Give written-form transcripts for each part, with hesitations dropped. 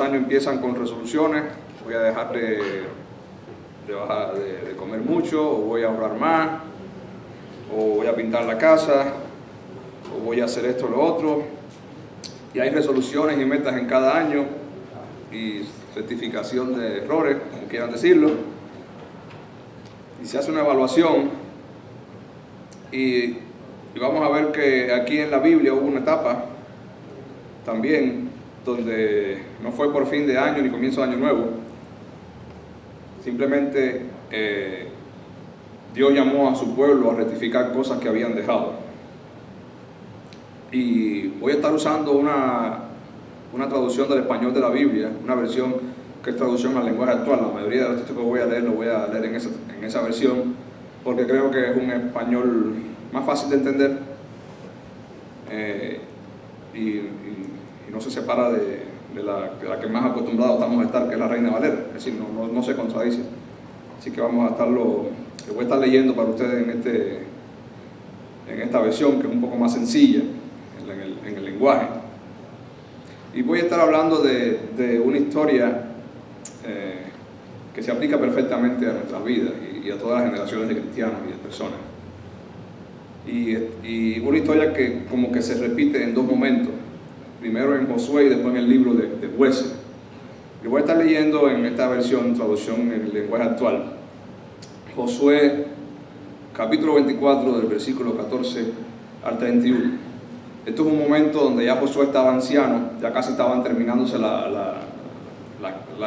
Empiezan con resoluciones: voy a dejar de comer mucho, o voy a ahorrar más, o voy a pintar la casa, o voy a hacer esto o lo otro. Y hay resoluciones y metas en cada año y certificación de errores, como quieran decirlo, y se hace una evaluación. Y vamos a ver que aquí en la Biblia hubo una etapa también donde no fue por fin de año ni comienzo de año nuevo. Simplemente Dios llamó a su pueblo a rectificar cosas que habían dejado. Y voy a estar usando una traducción del español de la Biblia, una versión que es traducción al lenguaje actual. La mayoría de los textos que voy a leer lo voy a leer en esa versión, porque creo que es un español más fácil de entender y no se separa de la que más acostumbrados estamos a estar, que es la Reina Valera. Es decir, no se contradice. Así que vamos a lo voy a estar leyendo para ustedes en esta versión, que es un poco más sencilla en el lenguaje. Y voy a estar hablando de una historia que se aplica perfectamente a nuestras vidas y a todas las generaciones de cristianos y de personas. Y una historia que como que se repite en dos momentos. Primero en Josué y después en el libro de Jueces. Y voy a estar leyendo en esta versión, traducción en el lenguaje actual, Josué capítulo 24 del versículo 14 al 31. Esto es un momento donde ya Josué estaba anciano, ya casi estaban terminándose las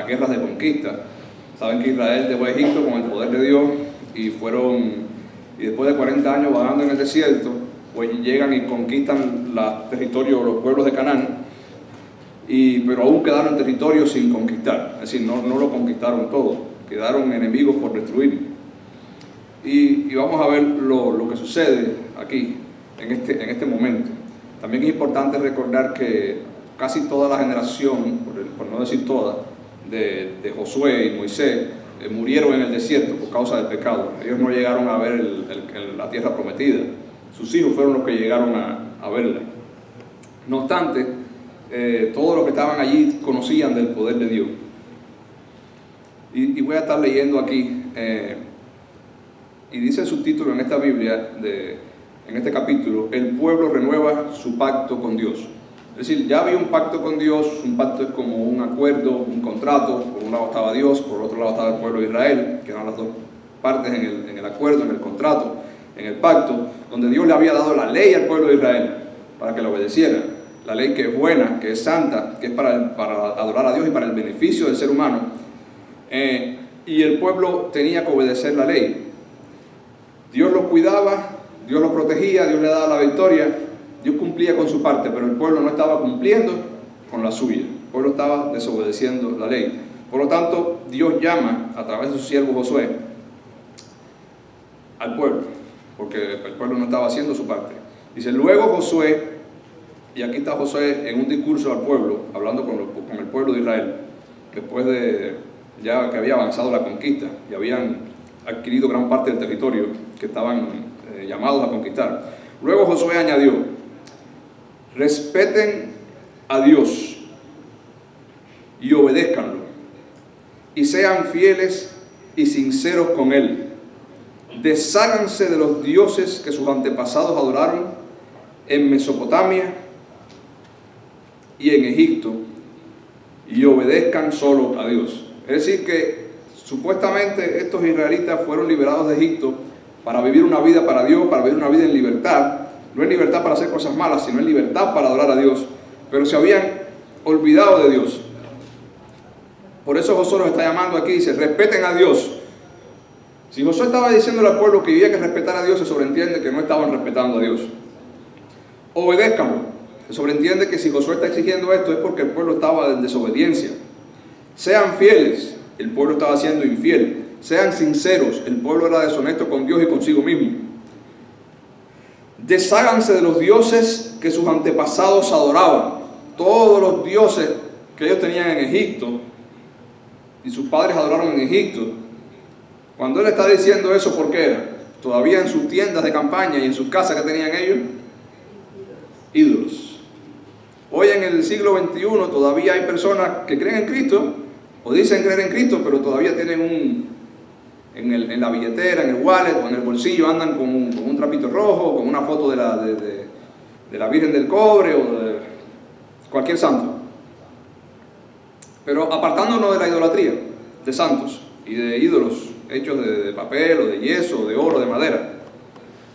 guerras de conquista. Saben que Israel dejó Egipto con el poder de Dios y después de 40 años vagando en el desierto, pues llegan y conquistan los territorios, los pueblos de Canaán, pero aún quedaron territorios sin conquistar. Es decir, no lo conquistaron todo, quedaron enemigos por destruir. Y vamos a ver lo que sucede aquí, en este momento. También es importante recordar que casi toda la generación, por no decir toda, de Josué y Moisés, murieron en el desierto por causa del pecado. Ellos no llegaron a ver la tierra prometida. Sus hijos fueron los que llegaron a verla. No obstante, todos los que estaban allí conocían del poder de Dios. Y voy a estar leyendo aquí, y dice el subtítulo en esta Biblia, en este capítulo: el pueblo renueva su pacto con Dios. Es decir, ya había un pacto con Dios. Un pacto es como un acuerdo, un contrato. Por un lado estaba Dios, por otro lado estaba el pueblo de Israel, que eran las dos partes en el acuerdo, en el contrato, en el pacto, donde Dios le había dado la ley al pueblo de Israel para que la obedeciera. La ley que es buena, que es santa, que es para adorar a Dios y para el beneficio del ser humano. Y el pueblo tenía que obedecer la ley. Dios los cuidaba, Dios los protegía, Dios le daba la victoria, Dios cumplía con su parte, pero el pueblo no estaba cumpliendo con la suya. El pueblo estaba desobedeciendo la ley. Por lo tanto, Dios llama a través de su siervo Josué al pueblo, porque el pueblo no estaba haciendo su parte. Dice: luego Josué, y aquí está Josué en un discurso al pueblo, hablando con el pueblo de Israel, después de ya que había avanzado la conquista y habían adquirido gran parte del territorio que estaban llamados a conquistar. Luego Josué añadió: respeten a Dios y obedézcanlo, y sean fieles y sinceros con Él. Desháganse de los dioses que sus antepasados adoraron en Mesopotamia y en Egipto, y obedezcan solo a Dios. Es decir, que supuestamente estos israelitas fueron liberados de Egipto para vivir una vida para Dios, para vivir una vida en libertad. No en libertad para hacer cosas malas, sino en libertad para adorar a Dios. Pero se habían olvidado de Dios. Por eso Josué nos está llamando aquí, dice, respeten a Dios. Si Josué estaba diciendo al pueblo que había que respetar a Dios, se sobreentiende que no estaban respetando a Dios. Obedézcanlo. Se sobreentiende que si Josué está exigiendo esto es porque el pueblo estaba en desobediencia. Sean fieles, el pueblo estaba siendo infiel. Sean sinceros, el pueblo era deshonesto con Dios y consigo mismo. Desháganse de los dioses que sus antepasados adoraban. Todos los dioses que ellos tenían en Egipto y sus padres adoraron en Egipto. Cuando él está diciendo eso, ¿por qué era? Todavía en sus tiendas de campaña y en sus casas que tenían ellos, ídolos. Hoy en el siglo XXI todavía hay personas que creen en Cristo o dicen creer en Cristo, pero todavía tienen en la billetera, en el wallet o en el bolsillo andan con un trapito rojo, con una foto de la Virgen del Cobre o de cualquier santo. Pero apartándonos de la idolatría de santos y de ídolos hechos de papel o de yeso, o de oro, de madera,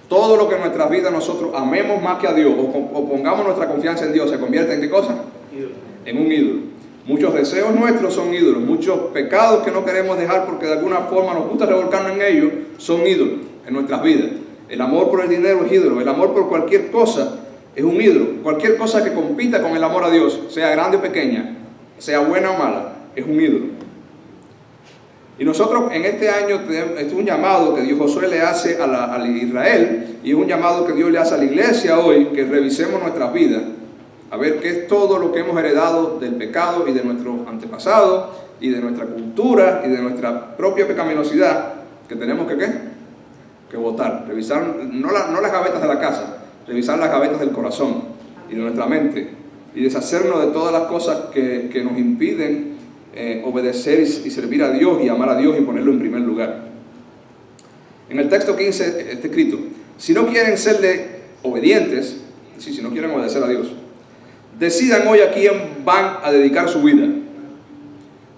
todo lo que en nuestras vidas nosotros amemos más que a Dios o pongamos nuestra confianza en Dios, ¿se convierte en qué cosa? Ídolo. En un ídolo. Muchos deseos nuestros son ídolos, muchos pecados que no queremos dejar porque de alguna forma nos gusta revolcarnos en ellos, son ídolos en nuestras vidas. El amor por el dinero es ídolo, el amor por cualquier cosa es un ídolo. Cualquier cosa que compita con el amor a Dios, sea grande o pequeña, sea buena o mala, es un ídolo. Y nosotros en este año, es un llamado que Dios Josué le hace a Israel, y es un llamado que Dios le hace a la iglesia hoy, que revisemos nuestras vidas, a ver qué es todo lo que hemos heredado del pecado y de nuestros antepasados, y de nuestra cultura, y de nuestra propia pecaminosidad, que tenemos que botar, revisar, no las gavetas de la casa, revisar las gavetas del corazón y de nuestra mente, y deshacernos de todas las cosas que nos impiden obedecer y servir a Dios y amar a Dios y ponerlo en primer lugar. En el texto 15 está escrito, si no quieren serle obedientes, si no quieren obedecer a Dios, decidan hoy a quién van a dedicar su vida.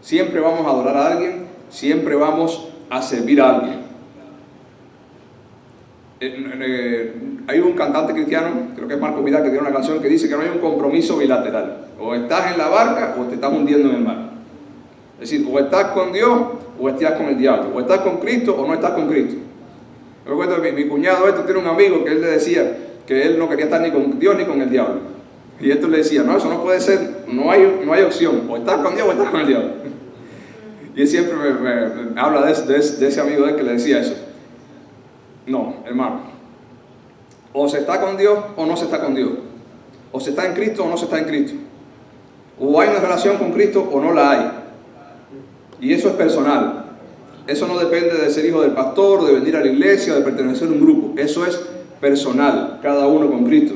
Siempre vamos a adorar a alguien, siempre vamos a servir a alguien. Hay un cantante cristiano, creo que es Marcos Vidal, que tiene una canción que dice que no hay un compromiso bilateral. O estás en la barca o te estás hundiendo en el mar. Es decir, o estás con Dios o estás con el diablo. O estás con Cristo o no estás con Cristo. Me recuerdo que mi cuñado tiene un amigo que él le decía que él no quería estar ni con Dios ni con el diablo. Y esto le decía, no, eso no puede ser, no hay opción. O estás con Dios o estás con el diablo. Y él siempre me habla de ese amigo de él que le decía eso. No, hermano. O se está con Dios o no se está con Dios. O se está en Cristo o no se está en Cristo. O hay una relación con Cristo o no la hay. Y eso es personal. Eso no depende de ser hijo del pastor, de venir a la iglesia, de pertenecer a un grupo. Eso es personal, cada uno con Cristo.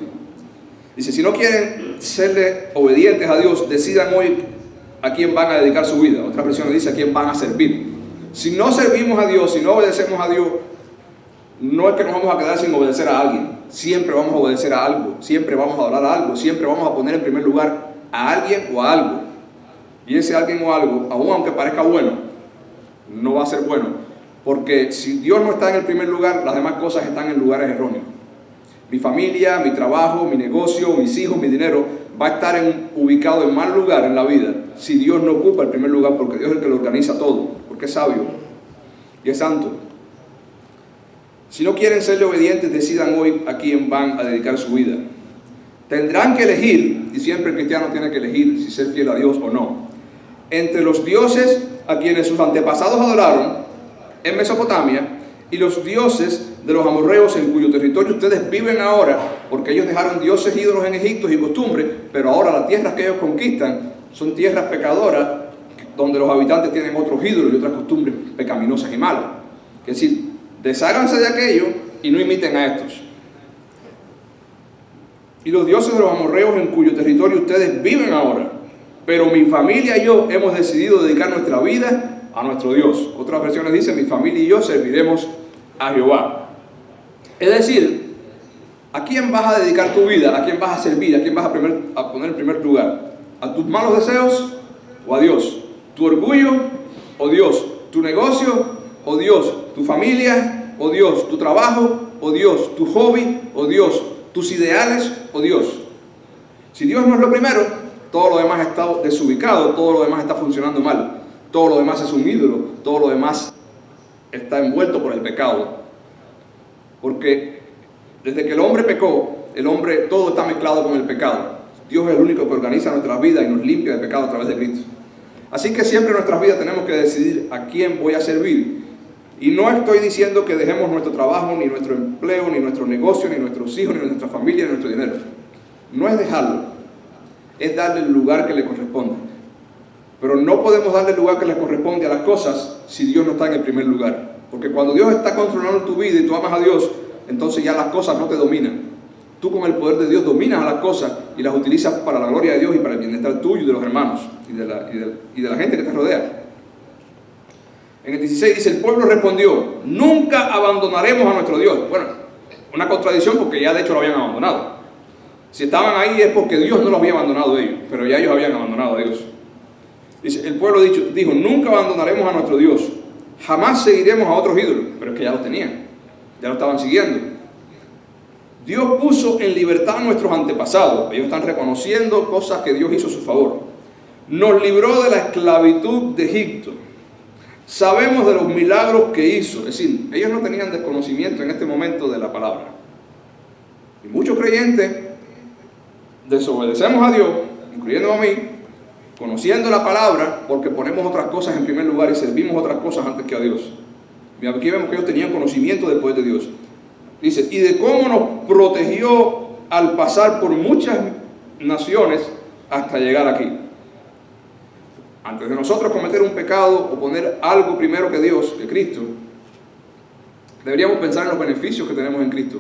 Dice, si no quieren serle obedientes a Dios, decidan hoy a quién van a dedicar su vida. Otra versión dice a quién van a servir. Si no servimos a Dios, si no obedecemos a Dios, no es que nos vamos a quedar sin obedecer a alguien. Siempre vamos a obedecer a algo, siempre vamos a adorar a algo, siempre vamos a poner en primer lugar a alguien o a algo. Y ese alguien o algo, aun aunque parezca bueno, no va a ser bueno. Porque si Dios no está en el primer lugar, las demás cosas están en lugares erróneos. Mi familia, mi trabajo, mi negocio, mis hijos, mi dinero, va a estar ubicado en mal lugar en la vida si Dios no ocupa el primer lugar, porque Dios es el que lo organiza todo, porque es sabio y es santo. Si no quieren serle obedientes, decidan hoy a quién van a dedicar su vida. Tendrán que elegir, y siempre el cristiano tiene que elegir si ser fiel a Dios o no, entre los dioses a quienes sus antepasados adoraron en Mesopotamia y los dioses de los amorreos en cuyo territorio ustedes viven ahora, porque ellos dejaron dioses ídolos en Egipto y costumbres, pero ahora las tierras que ellos conquistan son tierras pecadoras donde los habitantes tienen otros ídolos y otras costumbres pecaminosas y malas. Es decir, desháganse de aquello y no imiten a estos. Y los dioses de los amorreos en cuyo territorio ustedes viven ahora, pero mi familia y yo hemos decidido dedicar nuestra vida a nuestro Dios. Otras versiones dicen, mi familia y yo serviremos a Jehová. Es decir, ¿a quién vas a dedicar tu vida? ¿A quién vas a servir? ¿A quién vas a poner en primer lugar? ¿A tus malos deseos o a Dios? ¿Tu orgullo o Dios? ¿Tu negocio o Dios? ¿Tu familia o Dios? ¿Tu trabajo o Dios? ¿Tu hobby o Dios? ¿Tus ideales o Dios? Si Dios no es lo primero, todo lo demás está desubicado, todo lo demás está funcionando mal. todo lo demás es un ídolo, todo lo demás está envuelto por el pecado. Porque desde que el hombre pecó, todo está mezclado con el pecado. Dios es el único que organiza nuestras vidas y nos limpia del pecado a través de Cristo. Así que siempre en nuestras vidas tenemos que decidir a quién voy a servir. Y no estoy diciendo que dejemos nuestro trabajo, ni nuestro empleo, ni nuestro negocio, ni nuestros hijos, ni nuestra familia, ni nuestro dinero. No es dejarlo, es darle el lugar que le corresponde. Pero no podemos darle el lugar que le corresponde a las cosas si Dios no está en el primer lugar. Porque cuando Dios está controlando tu vida y tú amas a Dios, entonces ya las cosas no te dominan. Tú con el poder de Dios dominas a las cosas y las utilizas para la gloria de Dios y para el bienestar tuyo y de los hermanos y de la gente que te rodea. En el 16 dice, el pueblo respondió, nunca abandonaremos a nuestro Dios. Bueno, una contradicción porque ya de hecho lo habían abandonado. Si estaban ahí es porque Dios no los había abandonado a ellos, pero ya ellos habían abandonado a Dios. Dice, el pueblo dijo, nunca abandonaremos a nuestro Dios, jamás seguiremos a otros ídolos, pero es que ya los tenían, ya lo estaban siguiendo. Dios puso en libertad a nuestros antepasados, ellos están reconociendo cosas que Dios hizo a su favor. Nos libró de la esclavitud de Egipto, sabemos de los milagros que hizo, es decir, ellos no tenían desconocimiento en este momento de la palabra. Y muchos creyentes desobedecemos a Dios, incluyendo a mí, conociendo la palabra, porque ponemos otras cosas en primer lugar y servimos otras cosas antes que a Dios. Mira, aquí vemos que ellos tenían conocimiento del poder de Dios. Dice, y de cómo nos protegió al pasar por muchas naciones hasta llegar aquí. Antes de nosotros cometer un pecado o poner algo primero que Dios, que Cristo, deberíamos pensar en los beneficios que tenemos en Cristo.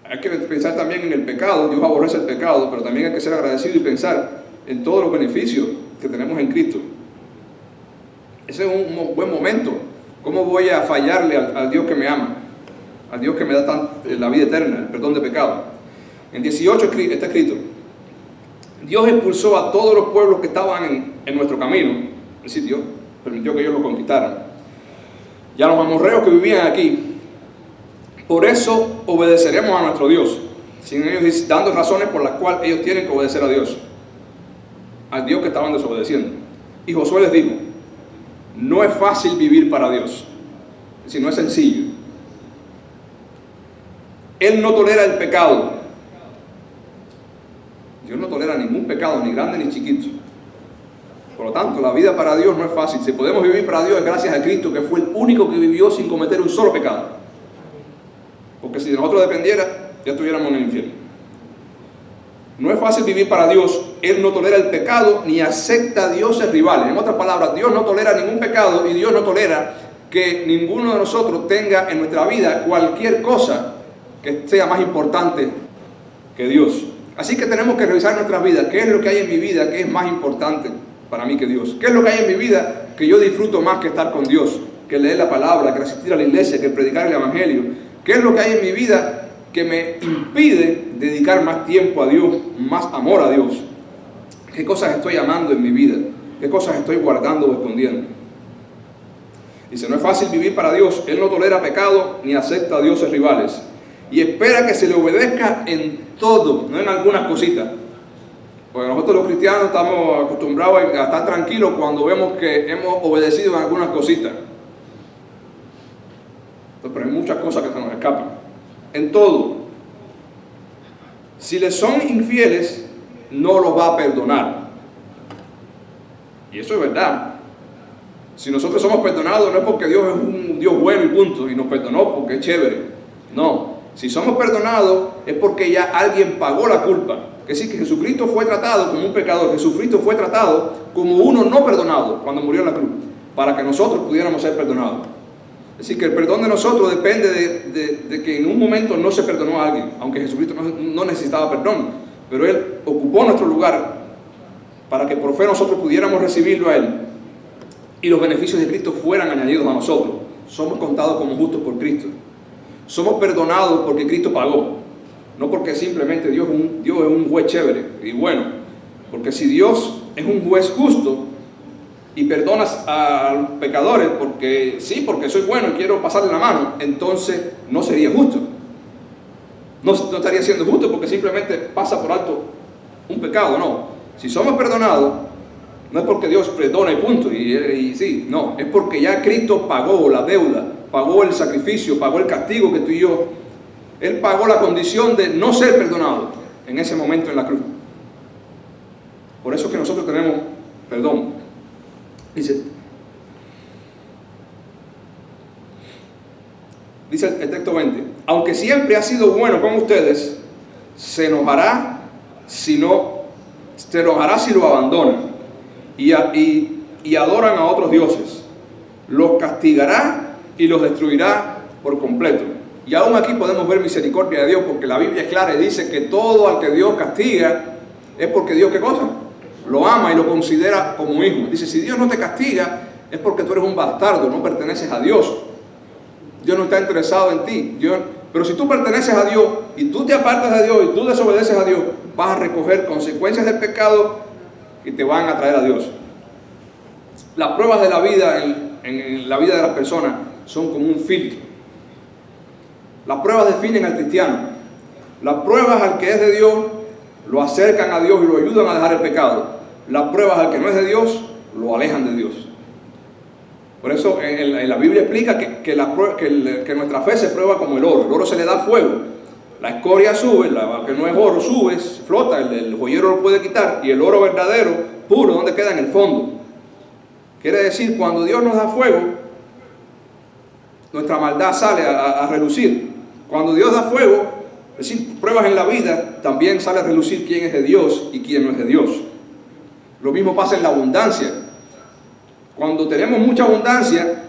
Hay que pensar también en el pecado. Dios aborrece el pecado, pero también hay que ser agradecido y pensar en todos los beneficios que tenemos en Cristo. Ese es un buen momento. ¿Cómo voy a fallarle al Dios que me ama? Al Dios que me da la vida eterna, el perdón de pecado. En 18 está escrito, Dios expulsó a todos los pueblos que estaban en nuestro camino, es decir, Dios permitió que ellos lo conquistaran, y a los amorreos que vivían aquí. Por eso obedeceremos a nuestro Dios, sin ellos dando razones por las cuales ellos tienen que obedecer a Dios, al Dios que estaban desobedeciendo. Y Josué les dijo, no es fácil vivir para Dios, es decir, no es sencillo. Él no tolera el pecado. Dios no tolera ningún pecado, ni grande ni chiquito. Por lo tanto, la vida para Dios no es fácil. Si podemos vivir para Dios es gracias a Cristo, que fue el único que vivió sin cometer un solo pecado. Porque si de nosotros dependiera, ya estuviéramos en el infierno. No es fácil vivir para Dios. Él no tolera el pecado ni acepta dioses rivales. En otras palabras, Dios no tolera ningún pecado y Dios no tolera que ninguno de nosotros tenga en nuestra vida cualquier cosa que sea más importante que Dios. Así que tenemos que revisar nuestras vidas. ¿Qué es lo que hay en mi vida que es más importante para mí que Dios? ¿Qué es lo que hay en mi vida que yo disfruto más que estar con Dios? Que leer la palabra, que asistir a la iglesia, que predicar el evangelio. ¿Qué es lo que hay en mi vida que me impide dedicar más tiempo a Dios, más amor a Dios? ¿Qué cosas estoy amando en mi vida? ¿Qué cosas estoy guardando o escondiendo? Dice, no es fácil vivir para Dios. Él no tolera pecado ni acepta a dioses rivales. Y espera que se le obedezca en todo, no en algunas cositas. Porque nosotros los cristianos estamos acostumbrados a estar tranquilos cuando vemos que hemos obedecido en algunas cositas. Pero hay muchas cosas que se nos escapan. En todo. Si les son infieles, no los va a perdonar. Y eso es verdad. Si nosotros somos perdonados, no es porque Dios es un Dios bueno y punto, y nos perdonó porque es chévere. No. Si somos perdonados es porque ya alguien pagó la culpa. Es decir, que Jesucristo fue tratado como un pecador. Jesucristo fue tratado como uno no perdonado cuando murió en la cruz, para que nosotros pudiéramos ser perdonados. Es decir, que el perdón de nosotros depende de que en un momento no se perdonó a alguien, aunque Jesucristo no necesitaba perdón, pero Él ocupó nuestro lugar para que por fe nosotros pudiéramos recibirlo a Él y los beneficios de Cristo fueran añadidos a nosotros. Somos contados como justos por Cristo. Somos perdonados porque Cristo pagó, no porque simplemente Dios es un juez chévere y bueno. Porque si Dios es un juez justo y perdonas a los pecadores porque soy bueno y quiero pasarle la mano, entonces no sería justo. No estaría siendo justo porque simplemente pasa por alto un pecado, no. Si somos perdonados, No es porque Dios perdona y punto, y sí, no, es porque ya Cristo pagó la deuda, pagó el sacrificio, pagó el castigo que tú y yo. Él pagó la condición de no ser perdonado en ese momento en la cruz. Por eso es que nosotros tenemos perdón. Dice el texto 20, aunque siempre ha sido bueno con ustedes, se enojará si lo abandonan y adoran a otros dioses. Los castigará y los destruirá por completo. Y aún aquí podemos ver misericordia de Dios, porque la Biblia es clara y dice que todo al que Dios castiga es porque Dios, ¿qué cosa? Lo ama y lo considera como hijo. Dice, si Dios no te castiga es porque tú eres un bastardo, no perteneces a Dios. Dios no está interesado en ti. Pero si tú perteneces a Dios y tú te apartas de Dios y tú desobedeces a Dios, vas a recoger consecuencias del pecado y te van a traer a Dios. Las pruebas de la vida en la vida de las personas son como un filtro. Las pruebas definen al cristiano. Las pruebas al que es de Dios lo acercan a Dios y lo ayudan a dejar el pecado. Las pruebas al que no es de Dios lo alejan de Dios. Por eso en la Biblia explica que nuestra fe se prueba como el oro. El oro se le da fuego. La escoria sube, la que no es oro sube, flota, el joyero lo puede quitar. Y el oro verdadero, puro, ¿dónde queda? En el fondo. Quiere decir, cuando Dios nos da fuego, nuestra maldad sale a relucir. Cuando Dios da fuego, es decir, pruebas en la vida, también sale a relucir quién es de Dios y quién no es de Dios. Lo mismo pasa en la abundancia. Cuando tenemos mucha abundancia,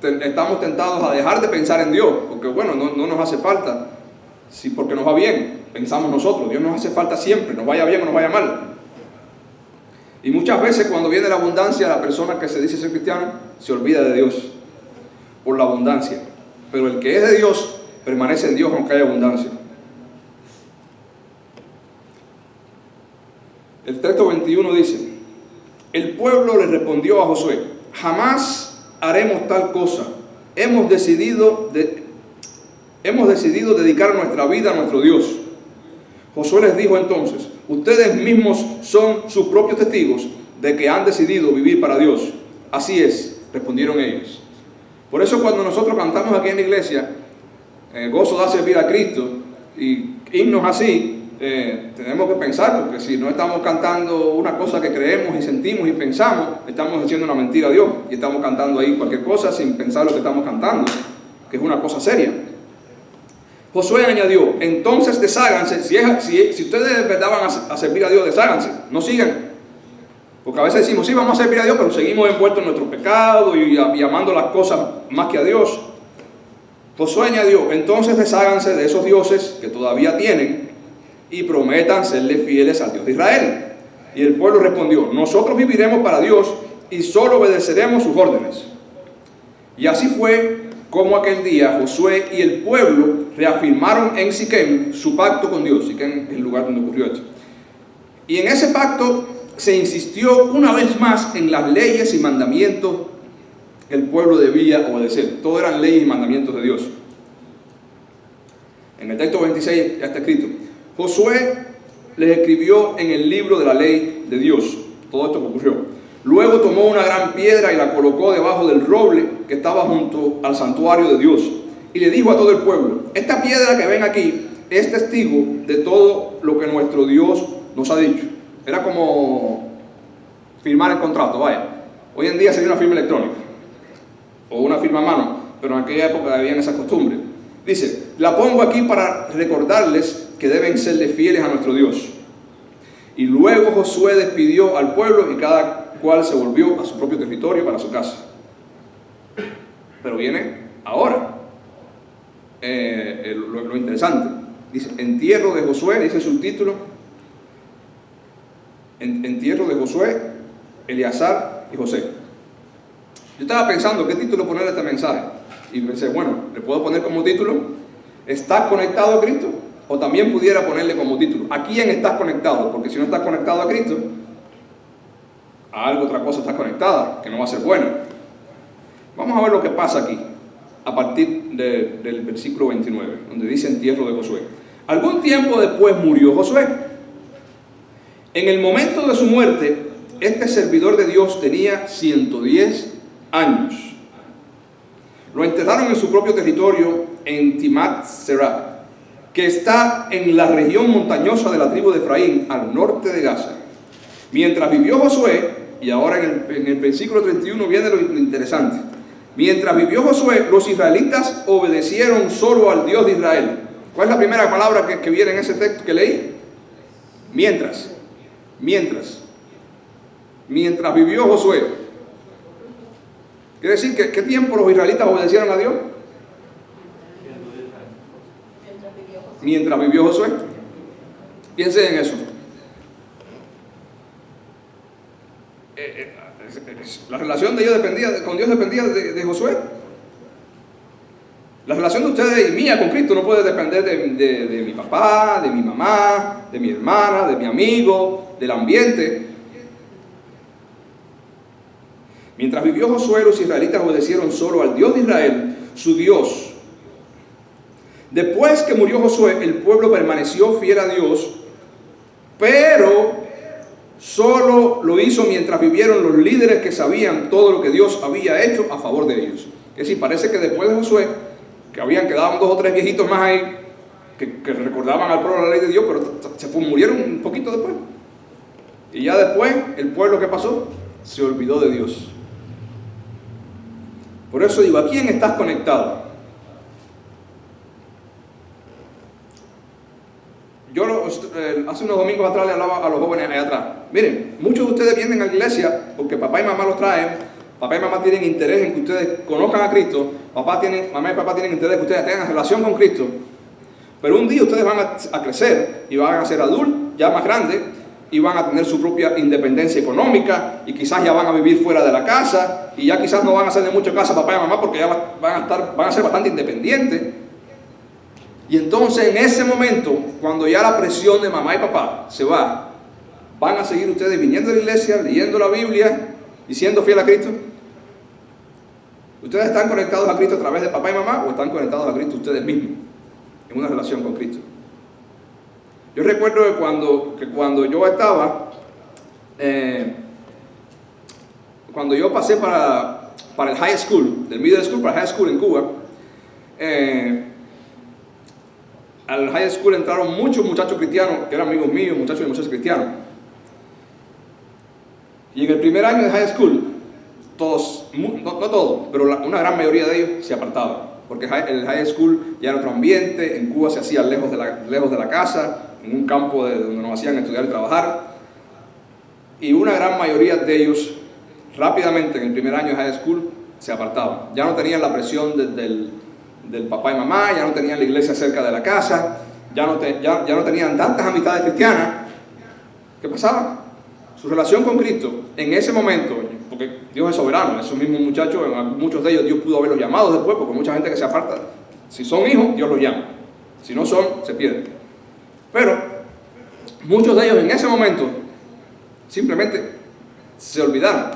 estamos tentados a dejar de pensar en Dios, porque bueno, no nos hace falta, sí, porque nos va bien, pensamos nosotros. Dios nos hace falta siempre, nos vaya bien o nos vaya mal. Y muchas veces cuando viene la abundancia, la persona que se dice ser cristiano se olvida de Dios por la abundancia. Pero el que es de Dios permanece en Dios aunque haya abundancia. El texto 21 dice: el pueblo le respondió a Josué: jamás haremos tal cosa. Hemos decidido dedicar nuestra vida a nuestro Dios. Josué les dijo entonces: ustedes mismos son sus propios testigos de que han decidido vivir para Dios. Así es, respondieron ellos. Por eso cuando nosotros cantamos aquí en la iglesia, gozo da servir a Cristo, y himnos así, tenemos que pensar, porque si no estamos cantando una cosa que creemos y sentimos y pensamos, estamos diciendo una mentira a Dios, y estamos cantando ahí cualquier cosa sin pensar lo que estamos cantando, que es una cosa seria. Josué añadió: entonces desháganse, si ustedes de verdad van a servir a Dios, desháganse, no sigan. Porque a veces decimos, sí, vamos a servir a Dios, pero seguimos envueltos en nuestro pecado y amando las cosas más que a Dios. Josué añadió: entonces desháganse de esos dioses que todavía tienen y prometan serle fieles al Dios de Israel. Y el pueblo respondió: nosotros viviremos para Dios y solo obedeceremos sus órdenes. Y así fue como aquel día Josué y el pueblo reafirmaron en Siquem su pacto con Dios. Siquem es el lugar donde ocurrió esto. Y en ese pacto se insistió una vez más en las leyes y mandamientos que el pueblo debía obedecer. Todo eran leyes y mandamientos de Dios. En el texto 26 ya está escrito: Josué les escribió en el libro de la ley de Dios todo esto que ocurrió. Luego tomó una gran piedra y la colocó debajo del roble que estaba junto al santuario de Dios, y le dijo a todo el pueblo: esta piedra que ven aquí es testigo de todo lo que nuestro Dios nos ha dicho. Era como firmar el contrato, vaya. Hoy en día sería una firma electrónica o una firma a mano, pero en aquella época había esa costumbre. Dice: la pongo aquí para recordarles que deben serle fieles a nuestro Dios. Y luego Josué despidió al pueblo y cada cual se volvió a su propio territorio, para su casa. Pero viene ahora lo interesante. Dice: entierro de Josué, dice su título. Entierro de Josué, Eleazar y José. Yo estaba pensando qué título ponerle a este mensaje, y pensé, bueno, le puedo poner como título: ¿estás conectado a Cristo? O también pudiera ponerle como título: ¿a quién estás conectado? Porque si no estás conectado a Cristo, a algo, otra cosa estás conectada, que no va a ser bueno. Vamos a ver lo que pasa aquí, a partir del versículo 29, donde dice entierro de Josué. Algún tiempo después murió Josué. En el momento de su muerte, este servidor de Dios tenía 110 años. Lo enterraron en su propio territorio, en Timnat-Serah, que está en la región montañosa de la tribu de Efraín, al norte de Gaza. Mientras vivió Josué, y ahora en el versículo 31 viene lo interesante. Mientras vivió Josué, los israelitas obedecieron solo al Dios de Israel. ¿Cuál es la primera palabra que viene en ese texto que leí? Mientras. Mientras vivió Josué. Quiere decir que ¿qué tiempo los israelitas obedecieron a Dios? Mientras vivió Josué. Piensen en eso. La relación de ellos con Dios dependía de Josué. La relación de ustedes y mía con Cristo no puede depender de mi papá, de mi mamá, de mi hermana, de mi amigo, del ambiente. Mientras vivió Josué, los israelitas obedecieron solo al Dios de Israel, su Dios. Después que murió Josué, el pueblo permaneció fiel a Dios, pero solo lo hizo mientras vivieron los líderes que sabían todo lo que Dios había hecho a favor de ellos. Es decir, parece que después de Josué, que habían quedado 2 o 3 viejitos más ahí, que recordaban al pueblo la ley de Dios, pero murieron un poquito después. Y ya después, el pueblo, ¿qué pasó? Se olvidó de Dios. Por eso digo, ¿a quién estás conectado? Yo hace unos domingos atrás le hablaba a los jóvenes allá atrás. Miren, muchos de ustedes vienen a la iglesia porque papá y mamá los traen. Papá y mamá tienen interés en que ustedes conozcan a Cristo. Mamá y papá tienen interés en que ustedes tengan relación con Cristo. Pero un día ustedes van a crecer y van a ser adultos, ya más grandes, y van a tener su propia independencia económica, y quizás ya van a vivir fuera de la casa, y ya quizás no van a hacer de mucho caso a papá y mamá porque ya van a ser bastante independientes. Y entonces en ese momento, cuando ya la presión de mamá y papá se va, ¿van a seguir ustedes viniendo a la iglesia, leyendo la Biblia y siendo fiel a Cristo? ¿Ustedes están conectados a Cristo a través de papá y mamá o están conectados a Cristo ustedes mismos en una relación con Cristo? Yo recuerdo que cuando yo estaba, cuando yo pasé para el high school, del middle school para el high school en Cuba, al high school entraron muchos muchachos cristianos, que eran amigos míos, muchachos y muchachas cristianos. Y en el primer año de high school, todos, no todos, pero una gran mayoría de ellos se apartaban. Porque el high school ya era otro ambiente, en Cuba se hacía lejos de la casa, en un campo donde nos hacían estudiar y trabajar. Y una gran mayoría de ellos, rápidamente en el primer año de high school, se apartaban. Ya no tenían la presión del papá y mamá, ya no tenían la iglesia cerca de la casa, ya no tenían tantas amistades cristianas. ¿Qué pasaba? Su relación con Cristo, en ese momento, porque Dios es soberano, esos mismos muchachos, muchos de ellos Dios pudo haberlos llamado después, porque mucha gente que se aparta, si son hijos, Dios los llama, si no son, se pierden. Pero muchos de ellos en ese momento simplemente se olvidaron,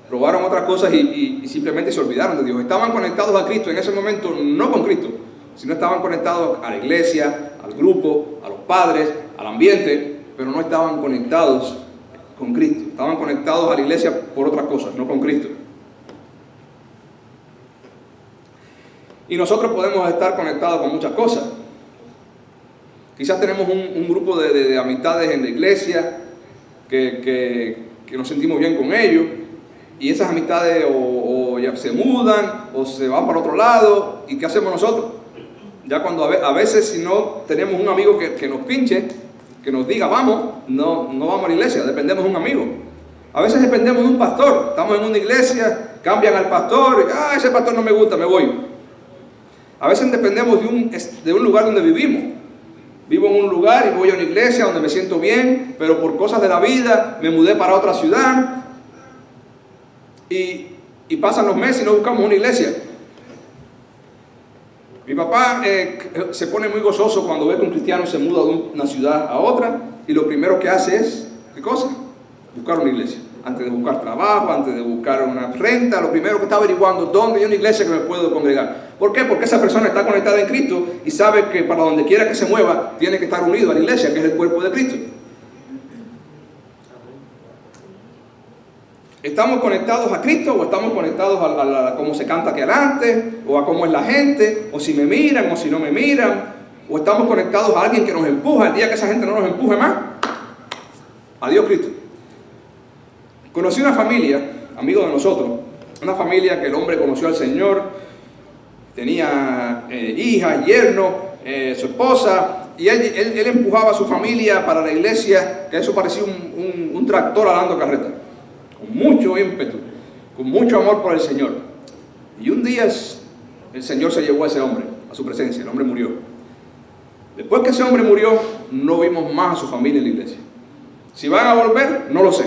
probaron otras cosas y simplemente se olvidaron de Dios. Estaban conectados a Cristo en ese momento, no con Cristo, sino estaban conectados a la iglesia, al grupo, a los padres, al ambiente, pero no estaban conectados con Cristo. Estaban conectados a la iglesia por otras cosas, no con Cristo. Y nosotros podemos estar conectados con muchas cosas. Quizás tenemos un grupo de amistades en la iglesia que nos sentimos bien con ellos, y esas amistades o ya se mudan o se van para otro lado. ¿Y qué hacemos nosotros? Ya cuando a veces si no tenemos un amigo que nos pinche, que nos diga vamos, no vamos a la iglesia, dependemos de un amigo. A veces dependemos de un pastor, estamos en una iglesia, cambian al pastor, y ese pastor no me gusta, me voy. A veces dependemos de un lugar donde vivimos. Vivo en un lugar y voy a una iglesia donde me siento bien, pero por cosas de la vida me mudé para otra ciudad, y pasan los meses y no buscamos una iglesia. Mi papá se pone muy gozoso cuando ve que un cristiano se muda de una ciudad a otra, y lo primero que hace es, ¿qué cosa? Buscar una iglesia. Antes de buscar trabajo, antes de buscar una renta, lo primero que está averiguando, ¿dónde hay una iglesia que me puedo congregar? ¿Por qué? Porque esa persona está conectada en Cristo y sabe que para donde quiera que se mueva, tiene que estar unido a la iglesia, que es el cuerpo de Cristo. ¿Estamos conectados a Cristo o estamos conectados a cómo se canta aquí adelante, o a cómo es la gente, o si me miran o si no me miran? ¿O estamos conectados a alguien que nos empuja el día que esa gente no nos empuje más? Adiós Cristo. Conocí una familia, amigo de nosotros, una familia que el hombre conoció al Señor, tenía hijas, yerno, su esposa, y él empujaba a su familia para la iglesia, que eso parecía un tractor dando carreta, con mucho ímpetu, con mucho amor por el Señor. Y un día el Señor se llevó a ese hombre, a su presencia, el hombre murió. Después que ese hombre murió, no vimos más a su familia en la iglesia. Si van a volver, no lo sé,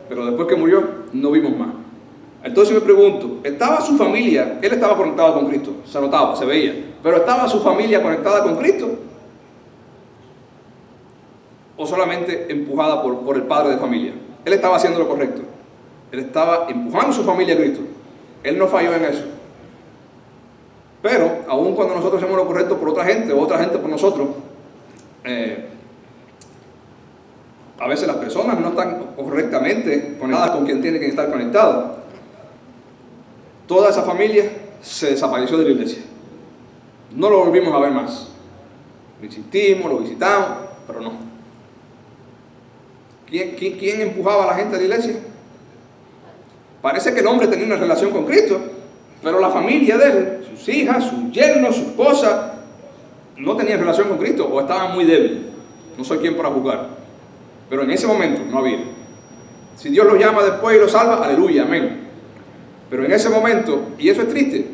pero después que murió, no vimos más. Entonces me pregunto, ¿estaba su familia? Él estaba conectado con Cristo, se notaba, se veía, pero ¿estaba su familia conectada con Cristo? ¿O solamente empujada por el padre de familia? Él estaba haciendo lo correcto. Él estaba empujando a su familia a Cristo. Él no falló en eso. Pero, aun cuando nosotros hacemos lo correcto por otra gente, o otra gente por nosotros, a veces las personas no están correctamente conectadas con quien tiene que estar conectado. Toda esa familia se desapareció de la iglesia. No lo volvimos a ver más. Lo insistimos, lo visitamos, pero no. ¿Quién empujaba a la gente de la iglesia? Parece que el hombre tenía una relación con Cristo, pero la familia de él, sus hijas, sus yernos, su esposa, no tenían relación con Cristo o estaban muy débiles. No soy quien para juzgar, pero en ese momento no había. Si Dios los llama después y los salva, aleluya, amén. Pero en ese momento, y eso es triste,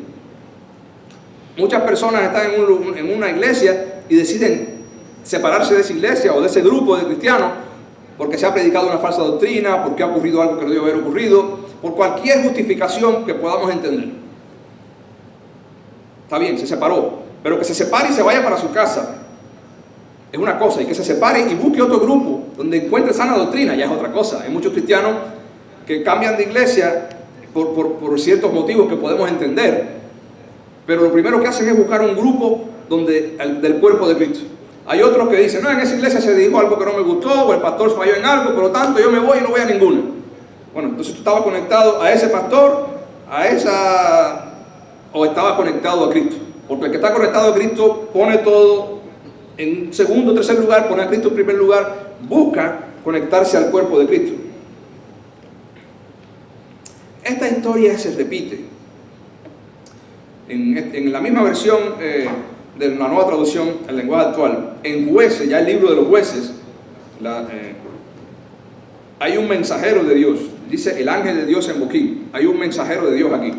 muchas personas están en una iglesia y deciden separarse de esa iglesia o de ese grupo de cristianos porque se ha predicado una falsa doctrina, porque ha ocurrido algo que no debe haber ocurrido, por cualquier justificación que podamos entender. Está bien, se separó, pero que se separe y se vaya para su casa es una cosa, y que se separe y busque otro grupo donde encuentre sana doctrina ya es otra cosa. Hay muchos cristianos que cambian de iglesia por ciertos motivos que podemos entender, pero lo primero que hacen es buscar un grupo del cuerpo de Cristo. Hay otros que dicen, no, en esa iglesia se dijo algo que no me gustó, o el pastor falló en algo, por lo tanto yo me voy y no voy a ninguna. Bueno, entonces tú estabas conectado a ese pastor, o estabas conectado a Cristo. Porque el que está conectado a Cristo pone todo en segundo o tercer lugar, pone a Cristo en primer lugar, busca conectarse al cuerpo de Cristo. Esta historia se repite en la misma versión de la nueva traducción, el lenguaje actual. En Jueces, ya el libro de los Jueces, hay un mensajero de Dios. Dice el ángel de Dios en Boquín. Hay un mensajero de Dios aquí.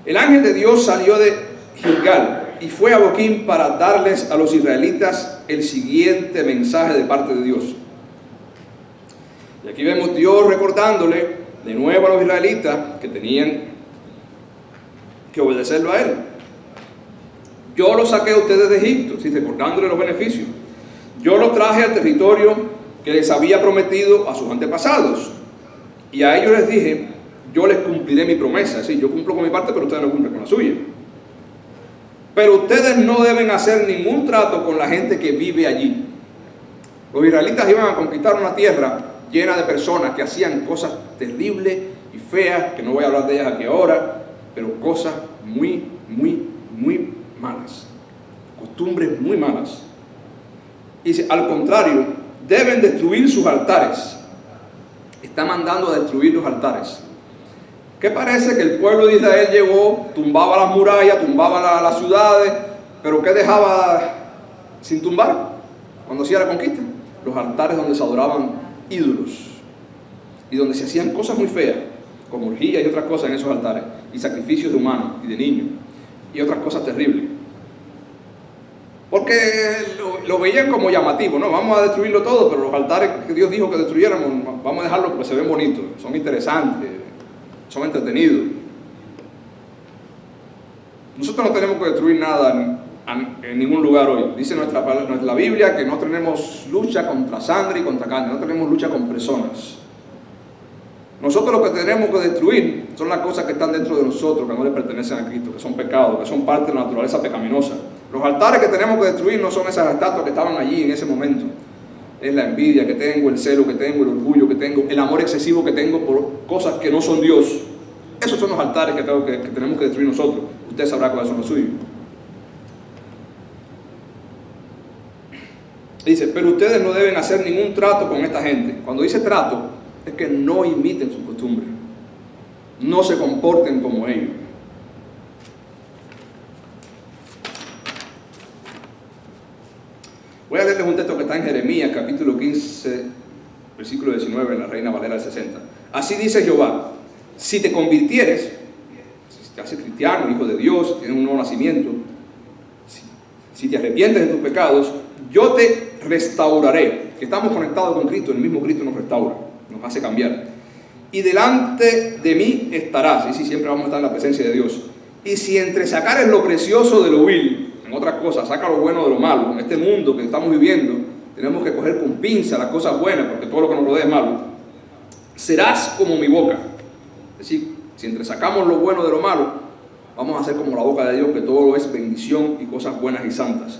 El ángel de Dios salió de Gilgal y fue a Boquín para darles a los israelitas el siguiente mensaje de parte de Dios. Y aquí vemos Dios recordándole de nuevo a los israelitas que tenían que obedecerlo a Él. Yo los saqué a ustedes de Egipto, ¿sí? Recordándole los beneficios. Yo los traje al territorio que les había prometido a sus antepasados. Y a ellos les dije, yo les cumpliré mi promesa. Sí, yo cumplo con mi parte, pero ustedes no cumplen con la suya. Pero ustedes no deben hacer ningún trato con la gente que vive allí. Los israelitas iban a conquistar una tierra llena de personas que hacían cosas terribles y feas, que no voy a hablar de ellas aquí ahora, pero cosas muy, muy, muy malas, costumbres muy malas. Y dice, al contrario, deben destruir sus altares. Está mandando a destruir los altares. ¿Qué parece? Que el pueblo de Israel llegó, tumbaba las murallas, tumbaba las ciudades, pero ¿qué dejaba sin tumbar cuando hacía la conquista? Los altares donde se adoraban ídolos y donde se hacían cosas muy feas, como orgías y otras cosas en esos altares, y sacrificios de humanos y de niños y otras cosas terribles. Porque lo veían como llamativo, ¿no? Vamos a destruirlo todo, pero los altares que Dios dijo que destruyéramos, vamos a dejarlos porque se ven bonitos, son interesantes, son entretenidos. Nosotros no tenemos que destruir nada en ningún lugar hoy. Dice nuestra Biblia que no tenemos lucha contra sangre y contra carne, no tenemos lucha con personas. Nosotros lo que tenemos que destruir son las cosas que están dentro de nosotros, que no le pertenecen a Cristo, que son pecados, que son parte de la naturaleza pecaminosa. Los altares que tenemos que destruir no son esas estatuas que estaban allí en ese momento. Es la envidia que tengo, el celo que tengo, el orgullo que tengo, el amor excesivo que tengo por cosas que no son Dios. Esos son los altares que tenemos que destruir nosotros. Usted sabrá cuáles son los suyos. Dice, pero ustedes no deben hacer ningún trato con esta gente. Cuando dice trato, es que no imiten sus costumbres. No se comporten como ellos. Voy a leerles un texto que está en Jeremías, capítulo 15, versículo 19, en la Reina Valera del 60. Así dice Jehová, si te convirtieres, si te haces cristiano, hijo de Dios, tienes un nuevo nacimiento, si te arrepientes de tus pecados, yo te restauraré. Que estamos conectados con Cristo, el mismo Cristo nos restaura, nos hace cambiar. Y delante de mí estarás, y si siempre vamos a estar en la presencia de Dios. Y si entre sacares lo precioso de lo vil, en otras cosas, saca lo bueno de lo malo. En este mundo que estamos viviendo, tenemos que coger con pinza las cosas buenas, porque todo lo que nos rodea es malo. Serás como mi boca. Es decir, si entre sacamos lo bueno de lo malo, vamos a ser como la boca de Dios, que todo es bendición y cosas buenas y santas.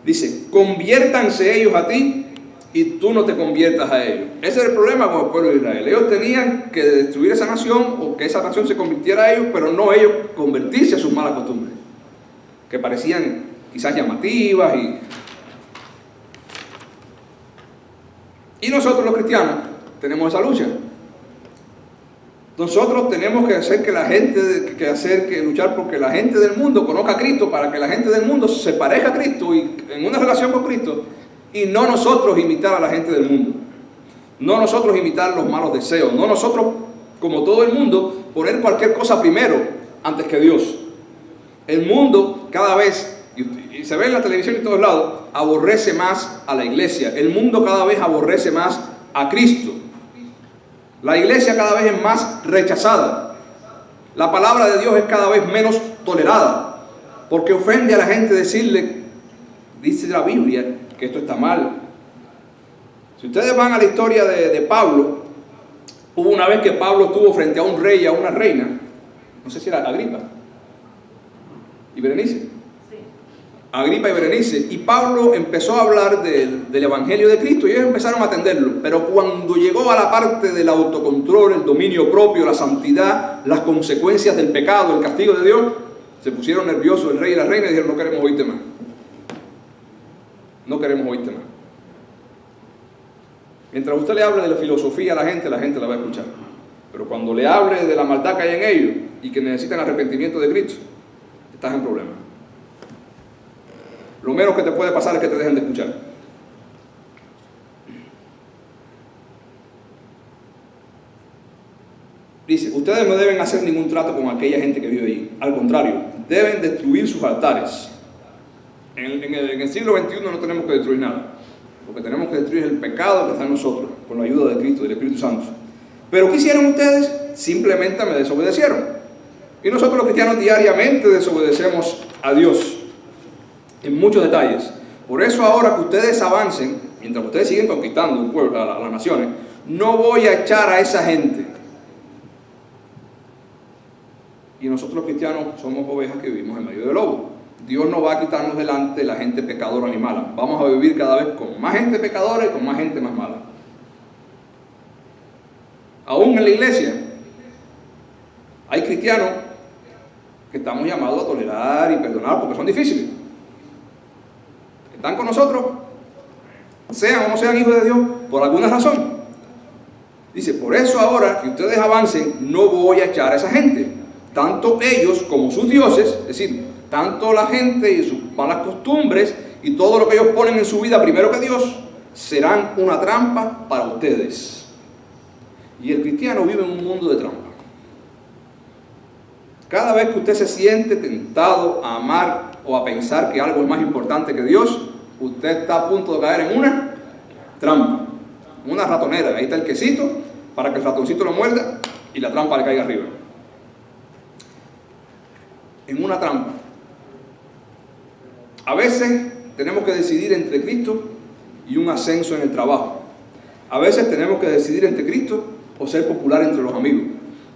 Dice, conviértanse ellos a ti y tú no te conviertas a ellos. Ese es el problema con el pueblo de Israel. Ellos tenían que destruir esa nación o que esa nación se convirtiera a ellos, pero no ellos convertirse a sus malas costumbres, que parecían quizás llamativas. Y nosotros los cristianos tenemos esa lucha. Nosotros tenemos que hacer que la gente, luchar porque la gente del mundo conozca a Cristo, para que la gente del mundo se parezca a Cristo y en una relación con Cristo, y no nosotros imitar a la gente del mundo. No nosotros imitar los malos deseos. No nosotros, como todo el mundo, poner cualquier cosa primero antes que Dios. El mundo cada vez, y se ve en la televisión y en todos lados, aborrece más a la iglesia. El mundo cada vez aborrece más a Cristo. La iglesia cada vez es más rechazada. La palabra de Dios es cada vez menos tolerada, porque ofende a la gente decirle, dice la Biblia, que esto está mal. Si ustedes van a la historia de Pablo, hubo una vez que Pablo estuvo frente a un rey y a una reina, no sé si era Agripa y Berenice. Agripa y Berenice, y Pablo empezó a hablar del Evangelio de Cristo y ellos empezaron a atenderlo, pero cuando llegó a la parte del autocontrol, el dominio propio, la santidad, las consecuencias del pecado, el castigo de Dios, se pusieron nerviosos el rey y la reina y dijeron, no queremos oírte más. No queremos oírte más. Mientras usted le hable de la filosofía a la gente la va a escuchar, pero cuando le hable de la maldad que hay en ellos y que necesitan arrepentimiento de Cristo, estás en problemas. Lo menos que te puede pasar es que te dejen de escuchar. Dice, ustedes no deben hacer ningún trato con aquella gente que vive allí. Al contrario, deben destruir sus altares. En el siglo XXI no tenemos que destruir nada. Lo que tenemos que destruir es el pecado que está en nosotros, con la ayuda de Cristo, del Espíritu Santo. Pero ¿qué hicieron ustedes? Simplemente me desobedecieron. Y nosotros los cristianos diariamente desobedecemos a Dios en muchos detalles. Por eso ahora que ustedes avancen, mientras ustedes siguen conquistando el pueblo, a las naciones, no voy a echar a esa gente. Y nosotros los cristianos somos ovejas que vivimos en medio del lobo. Dios no va a quitarnos delante la gente pecadora ni mala. Vamos a vivir cada vez con más gente pecadora y con más gente más mala. Aún en la iglesia hay cristianos que estamos llamados a tolerar y perdonar porque son difíciles. Están con nosotros, sean o no sean hijos de Dios, por alguna razón. Dice, por eso ahora que ustedes avancen, no voy a echar a esa gente, tanto ellos como sus dioses, es decir, tanto la gente y sus malas costumbres y todo lo que ellos ponen en su vida primero que Dios, serán una trampa para ustedes. Y el cristiano vive en un mundo de trampa. Cada vez que usted se siente tentado a amar o a pensar que algo es más importante que Dios, usted está a punto de caer en una trampa, una ratonera. Ahí está el quesito para que el ratoncito lo muerda y la trampa le caiga arriba. En una trampa. A veces tenemos que decidir entre Cristo y un ascenso en el trabajo. A veces tenemos que decidir entre Cristo o ser popular entre los amigos.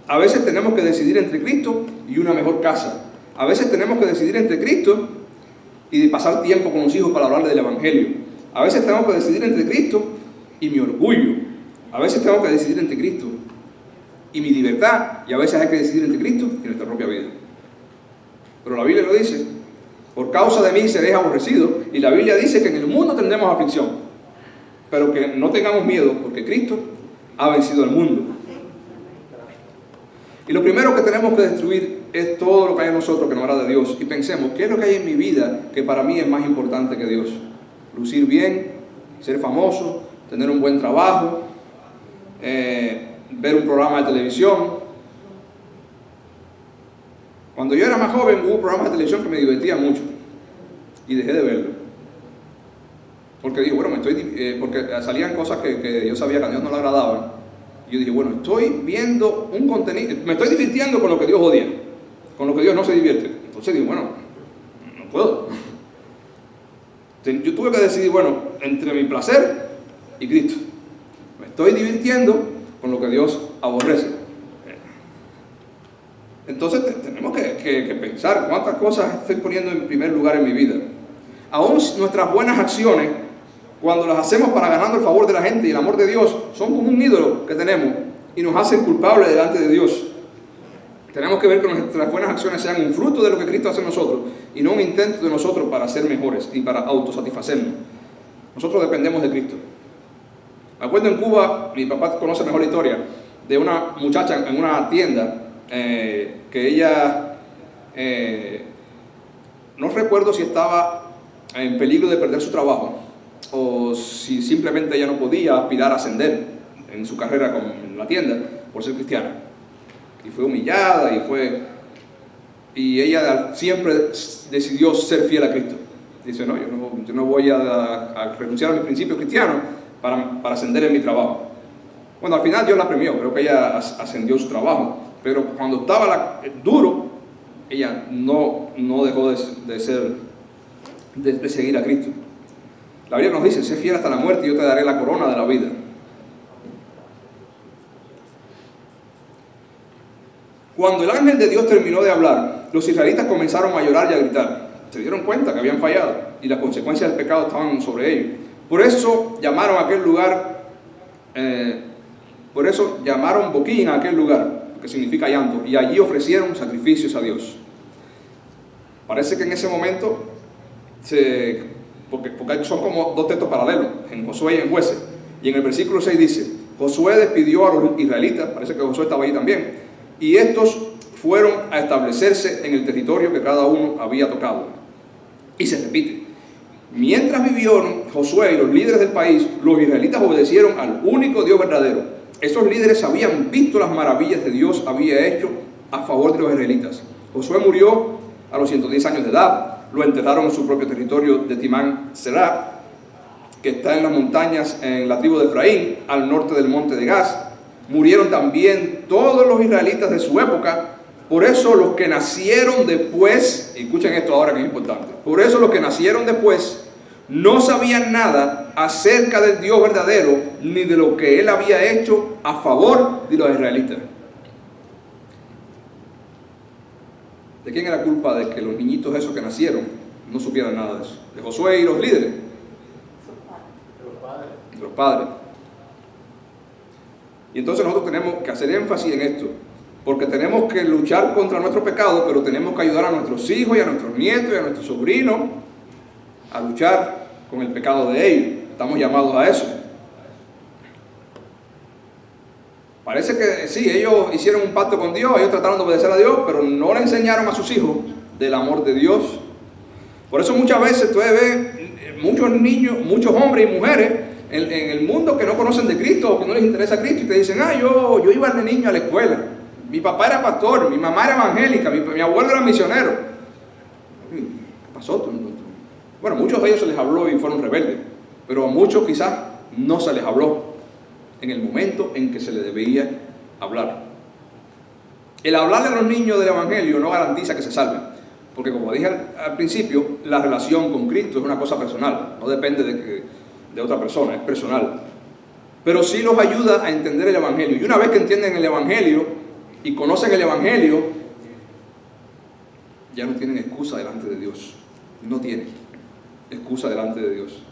A veces tenemos que decidir entre Cristo y una mejor casa. A veces tenemos que decidir entre Cristo y pasar tiempo con los hijos para hablar del Evangelio. A veces tenemos que decidir entre Cristo y mi orgullo. A veces tengo que decidir entre Cristo y mi libertad, y a veces hay que decidir entre Cristo y nuestra propia vida. Pero la Biblia lo dice: por causa de mí seréis aborrecidos, y la Biblia dice que en el mundo tendremos aflicción, pero que no tengamos miedo, porque Cristo ha vencido al mundo. Y lo primero que tenemos que destruir es todo lo que hay en nosotros que no agrada a Dios, y pensemos, ¿qué es lo que hay en mi vida que para mí es más importante que Dios? Lucir bien, ser famoso, tener un buen trabajo, ver un programa de televisión. Cuando yo era más joven hubo programas de televisión que me divertían mucho y dejé de verlo, porque dije, bueno, porque salían cosas que yo sabía que a Dios no le agradaban, y yo dije, bueno, estoy viendo un contenido, me estoy divirtiendo con lo que Dios odia, con lo que Dios no se divierte. Entonces dije, bueno, no puedo. Yo tuve que decidir, bueno, entre mi placer y Cristo. Me estoy divirtiendo con lo que Dios aborrece. Entonces tenemos que pensar cuántas cosas estoy poniendo en primer lugar en mi vida. Aún nuestras buenas acciones, cuando las hacemos para ganando el favor de la gente y el amor de Dios, son como un ídolo que tenemos y nos hacen culpables delante de Dios. Tenemos que ver que nuestras buenas acciones sean un fruto de lo que Cristo hace en nosotros y no un intento de nosotros para ser mejores y para autosatisfacernos. Nosotros dependemos de Cristo. Me acuerdo en Cuba, mi papá conoce mejor la historia, de una muchacha en una tienda que ella, no recuerdo si estaba en peligro de perder su trabajo o si simplemente ella no podía aspirar a ascender en su carrera con la tienda por ser cristiana. Y fue humillada y ella siempre decidió ser fiel a Cristo. Dice, no, yo no voy a renunciar a mis principios cristianos para ascender en mi trabajo. Bueno, al final Dios la premió, creo que ella ascendió su trabajo, pero cuando estaba duro, ella no dejó de seguir a Cristo. La Biblia nos dice, sé fiel hasta la muerte y yo te daré la corona de la vida. Cuando el ángel de Dios terminó de hablar, los israelitas comenzaron a llorar y a gritar. Se dieron cuenta que habían fallado y las consecuencias del pecado estaban sobre ellos. Por eso llamaron a aquel lugar, Boquín a aquel lugar, que significa llanto, y allí ofrecieron sacrificios a Dios. Parece que en ese momento, porque son como dos textos paralelos, en Josué y en Jueces, y en el versículo 6 dice, Josué despidió a los israelitas, parece que Josué estaba ahí también, y estos fueron a establecerse en el territorio que cada uno había tocado. Y se repite, mientras vivieron Josué y los líderes del país, los israelitas obedecieron al único Dios verdadero. Esos líderes habían visto las maravillas que Dios había hecho a favor de los israelitas. Josué murió a los 110 años de edad, lo enterraron en su propio territorio de Timán Será, que está en las montañas en la tribu de Efraín, al norte del monte de Gaz. Murieron también todos los israelitas de su época. Por eso los que nacieron después, escuchen esto ahora que es importante, por eso los que nacieron después no sabían nada acerca del Dios verdadero, ni de lo que Él había hecho a favor de los israelitas. ¿De quién era culpa de que los niñitos esos que nacieron no supieran nada de eso? ¿De Josué y los líderes? De los padres. Y entonces nosotros tenemos que hacer énfasis en esto, porque tenemos que luchar contra nuestro pecado, pero tenemos que ayudar a nuestros hijos y a nuestros nietos y a nuestros sobrinos a luchar con el pecado de ellos. Estamos llamados a eso. Parece que sí, ellos hicieron un pacto con Dios, ellos trataron de obedecer a Dios, pero no le enseñaron a sus hijos del amor de Dios. Por eso muchas veces ustedes ven muchos niños, muchos hombres y mujeres en el mundo que no conocen de Cristo o que no les interesa Cristo y te dicen, yo iba de niño a la escuela, mi papá era pastor, mi mamá era evangélica, mi abuelo era misionero. ¿Qué pasó? Bueno, muchos de ellos se les habló y fueron rebeldes, pero a muchos quizás no se les habló en el momento en que se les debía hablar. El hablarle a los niños del evangelio no garantiza que se salven, porque como dije al principio, la relación con Cristo es una cosa personal, no depende de otra persona, es personal. Pero sí los ayuda a entender el evangelio. Y una vez que entienden el evangelio y conocen el evangelio, ya no tienen excusa delante de Dios. No tienen excusa delante de Dios.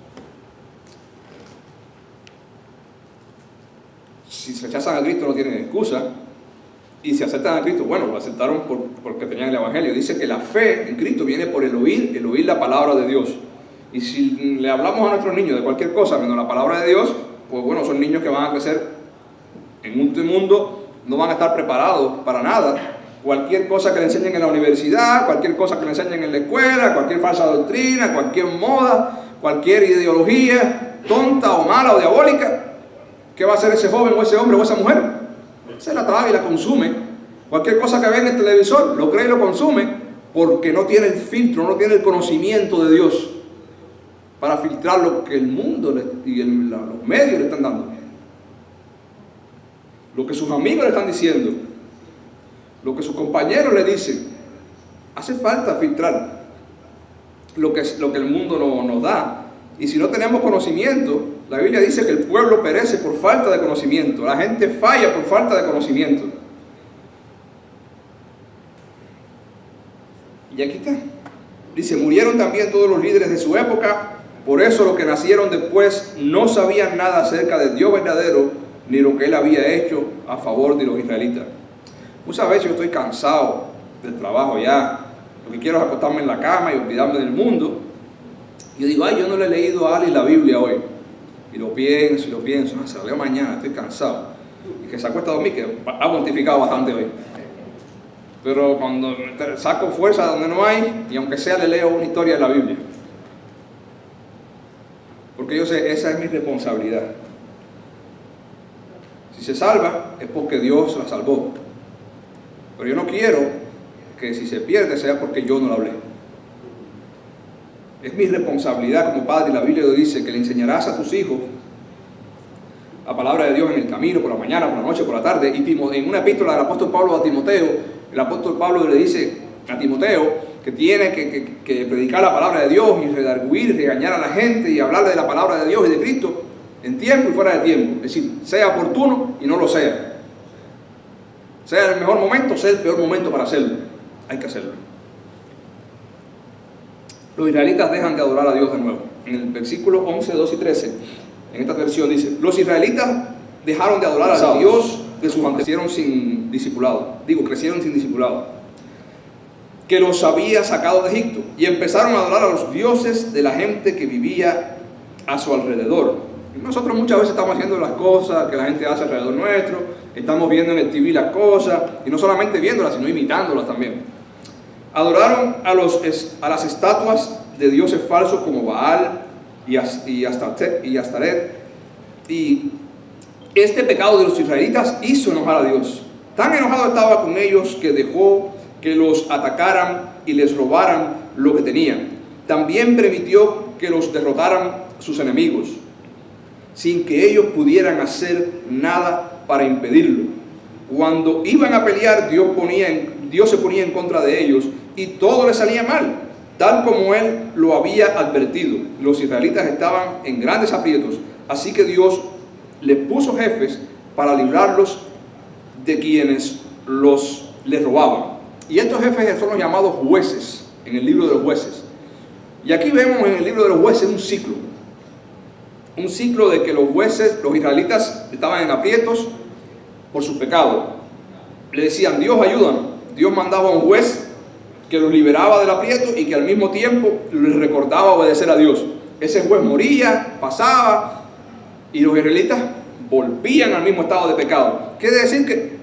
si rechazan a Cristo no tienen excusa. Y si aceptan a Cristo, bueno, lo aceptaron porque tenían el Evangelio. Dice que la fe en Cristo viene por el oír la palabra de Dios. Y si le hablamos a nuestros niños de cualquier cosa menos la palabra de Dios, pues bueno, son niños que van a crecer en un mundo, no van a estar preparados para nada. Cualquier cosa que le enseñen en la universidad, cualquier cosa que le enseñen en la escuela, cualquier falsa doctrina, cualquier moda, cualquier ideología tonta o mala o diabólica, ¿qué va a hacer ese joven o ese hombre o esa mujer? Se la traga y la consume. Cualquier cosa que ve en el televisor lo cree y lo consume porque no tiene el filtro, no tiene el conocimiento de Dios para filtrar lo que el mundo y los medios le están dando, lo que sus amigos le están diciendo, lo que sus compañeros le dicen. Hace falta filtrar lo que el mundo nos da. Y si no tenemos conocimiento, la Biblia dice que el pueblo perece por falta de conocimiento. La gente falla por falta de conocimiento. Y aquí está. Dice, murieron también todos los líderes de su época. Por eso los que nacieron después no sabían nada acerca del Dios verdadero, ni lo que Él había hecho a favor de los israelitas. Muchas veces yo estoy cansado del trabajo ya. Lo que quiero es acostarme en la cama y olvidarme del mundo. Y yo digo, ay, yo no le he leído a Ali la Biblia hoy. Y lo pienso, se lo leo mañana, estoy cansado. Y que se acuesta a dormir, que ha mortificado bastante hoy. Pero cuando saco fuerza donde no hay, y aunque sea le leo una historia de la Biblia. Porque yo sé, esa es mi responsabilidad. Si se salva, es porque Dios la salvó. Pero yo no quiero que si se pierde sea porque yo no la hablé. Es mi responsabilidad como padre, y la Biblia lo dice, que le enseñarás a tus hijos la palabra de Dios en el camino, por la mañana, por la noche, por la tarde. Y en una epístola del apóstol Pablo a Timoteo, el apóstol Pablo le dice a Timoteo que tiene que predicar la palabra de Dios y redarguir, regañar a la gente y hablarle de la palabra de Dios y de Cristo en tiempo y fuera de tiempo. Es decir, sea oportuno y no lo sea. Sea el mejor momento, sea el peor momento para hacerlo. Hay que hacerlo. Los israelitas dejan de adorar a Dios de nuevo. En el versículo 11, 2 y 13, en esta versión dice, los israelitas dejaron de adorar a Dios de sus antecesores, crecieron sin discipulado, que los había sacado de Egipto, y empezaron a adorar a los dioses de la gente que vivía a su alrededor. Y nosotros muchas veces estamos haciendo las cosas que la gente hace alrededor nuestro, estamos viendo en el TV las cosas, y no solamente viéndolas, sino imitándolas también. Adoraron a las estatuas de dioses falsos como Baal y Astaret. Y este pecado de los israelitas hizo enojar a Dios. Tan enojado estaba con ellos que dejó que los atacaran y les robaran lo que tenían. También permitió que los derrotaran sus enemigos, sin que ellos pudieran hacer nada para impedirlo. Cuando iban a pelear, Dios se ponía en contra de ellos y todo les salía mal, tal como Él lo había advertido. Los israelitas estaban en grandes aprietos, así que Dios les puso jefes para librarlos de quienes les robaban. Y estos jefes son los llamados jueces en el libro de los jueces. Y aquí vemos en el libro de los jueces un ciclo de que los jueces, los israelitas, estaban en aprietos por sus pecados. Le decían, Dios ayúdanos. Dios mandaba a un juez que los liberaba del aprieto y que al mismo tiempo les recordaba obedecer a Dios. Ese juez moría, pasaba, y los israelitas volvían al mismo estado de pecado. Quiere decir que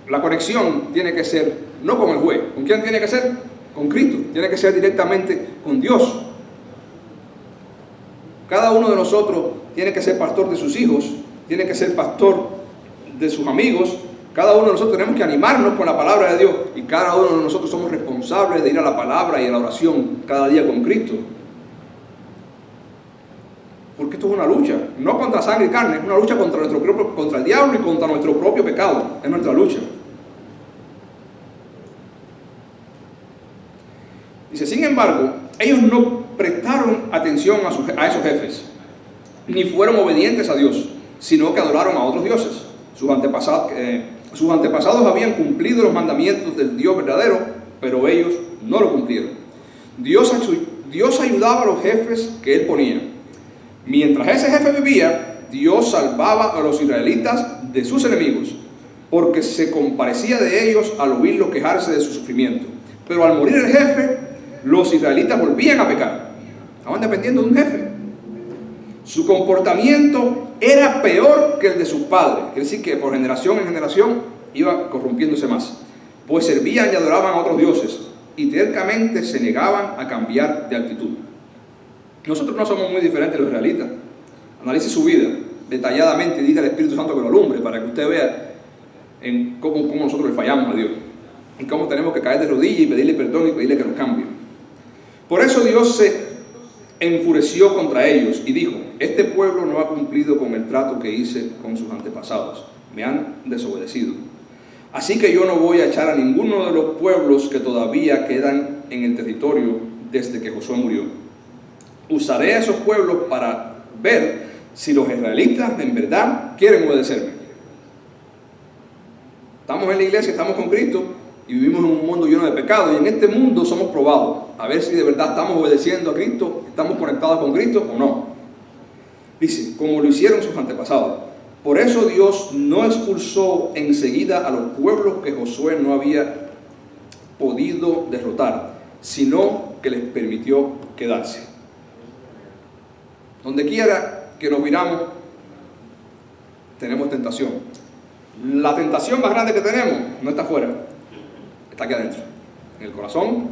la conexión tiene que ser no con el juez. ¿Con quién tiene que ser? Con Cristo. Tiene que ser directamente con Dios. Cada uno de nosotros tiene que ser pastor de sus hijos, tiene que ser pastor de sus amigos. Cada uno de nosotros tenemos que animarnos con la palabra de Dios, y cada uno de nosotros somos responsables de ir a la palabra y a la oración cada día con Cristo. Porque esto es una lucha, no contra sangre y carne, es una lucha contra el diablo y contra nuestro propio pecado. Es nuestra lucha. Dice, sin embargo, ellos no prestaron atención a esos jefes, ni fueron obedientes a Dios, sino que adoraron a otros dioses. Sus antepasados habían cumplido los mandamientos del Dios verdadero, pero ellos no lo cumplieron. Dios ayudaba a los jefes que Él ponía. Mientras ese jefe vivía, Dios salvaba a los israelitas de sus enemigos, porque se compadecía de ellos al oírlos quejarse de su sufrimiento. Pero al morir el jefe, los israelitas volvían a pecar. Estaban dependiendo de un jefe. Su comportamiento era peor que el de sus padres. Quiere decir que por generación en generación iba corrompiéndose más. Pues servían y adoraban a otros dioses y tercamente se negaban a cambiar de actitud. Nosotros no somos muy diferentes de los israelitas. Analice su vida detalladamente y diga al Espíritu Santo que lo alumbre para que usted vea en cómo nosotros le fallamos a Dios y cómo tenemos que caer de rodillas y pedirle perdón y pedirle que nos cambie. Por eso Dios se enfureció contra ellos y dijo: este pueblo no ha cumplido con el trato que hice con sus antepasados, me han desobedecido. Así que yo no voy a echar a ninguno de los pueblos que todavía quedan en el territorio desde que Josué murió. Usaré a esos pueblos para ver si los israelitas en verdad quieren obedecerme. Estamos en la iglesia, estamos con Cristo y vivimos en un mundo lleno de pecado, y en este mundo somos probados a ver si de verdad estamos obedeciendo a Cristo, estamos conectados con Cristo o no. Dice, como lo hicieron sus antepasados. Por eso Dios no expulsó enseguida a los pueblos que Josué no había podido derrotar, sino que les permitió quedarse. Donde quiera que nos miramos, tenemos tentación. La tentación más grande que tenemos no está afuera, está aquí adentro, en el corazón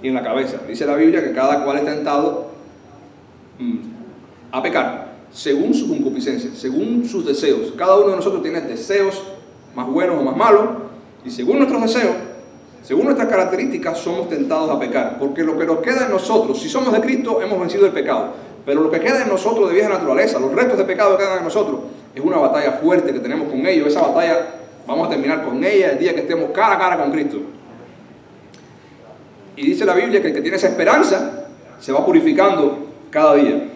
y en la cabeza. Dice la Biblia que cada cual es tentado a pecar según su concupiscencia, según sus deseos. Cada uno de nosotros tiene deseos más buenos o más malos, y según nuestros deseos, según nuestras características, somos tentados a pecar. Porque lo que nos queda en nosotros, si somos de Cristo, hemos vencido el pecado. Pero lo que queda en nosotros de vieja naturaleza, los restos de pecado que quedan en nosotros, es una batalla fuerte que tenemos con ellos. Esa batalla vamos a terminar con ella el día que estemos cara a cara con Cristo. Y dice la Biblia que el que tiene esa esperanza se va purificando cada día.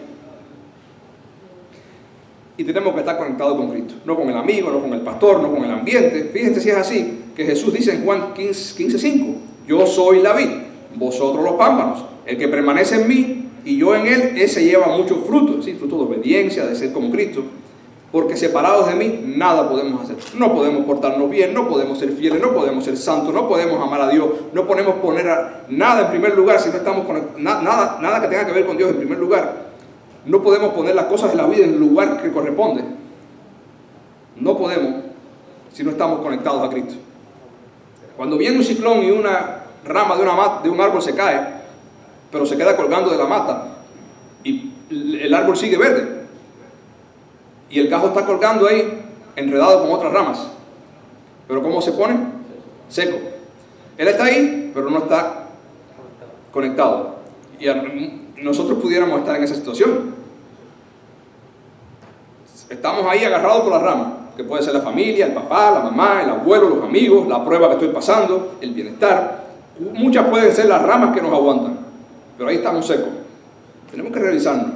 Y tenemos que estar conectados con Cristo, no con el amigo, no con el pastor, no con el ambiente. Fíjense si es así, que Jesús dice en Juan 15:5, yo soy la vid, vosotros los pámpanos. El que permanece en mí y yo en él, ese lleva mucho fruto, ¿sí? Fruto de obediencia, de ser como Cristo. Porque separados de mí, nada podemos hacer. No podemos portarnos bien, no podemos ser fieles, no podemos ser santos, no podemos amar a Dios, no podemos poner nada en primer lugar si no estamos nada que tenga que ver con Dios en primer lugar. No podemos poner las cosas de la vida en el lugar que corresponde. No podemos si no estamos conectados a Cristo. Cuando viene un ciclón y una rama de un árbol se cae, pero se queda colgando de la mata y el árbol sigue verde y el gajo está colgando ahí enredado con otras ramas, pero ¿cómo se pone? Seco. Él está ahí, pero no está conectado. Y nosotros pudiéramos estar en esa situación. Estamos ahí agarrados por las ramas, que puede ser la familia, el papá, la mamá, el abuelo, los amigos, la prueba que estoy pasando, el bienestar. Muchas pueden ser las ramas que nos aguantan, pero ahí estamos secos. Tenemos que revisarnos,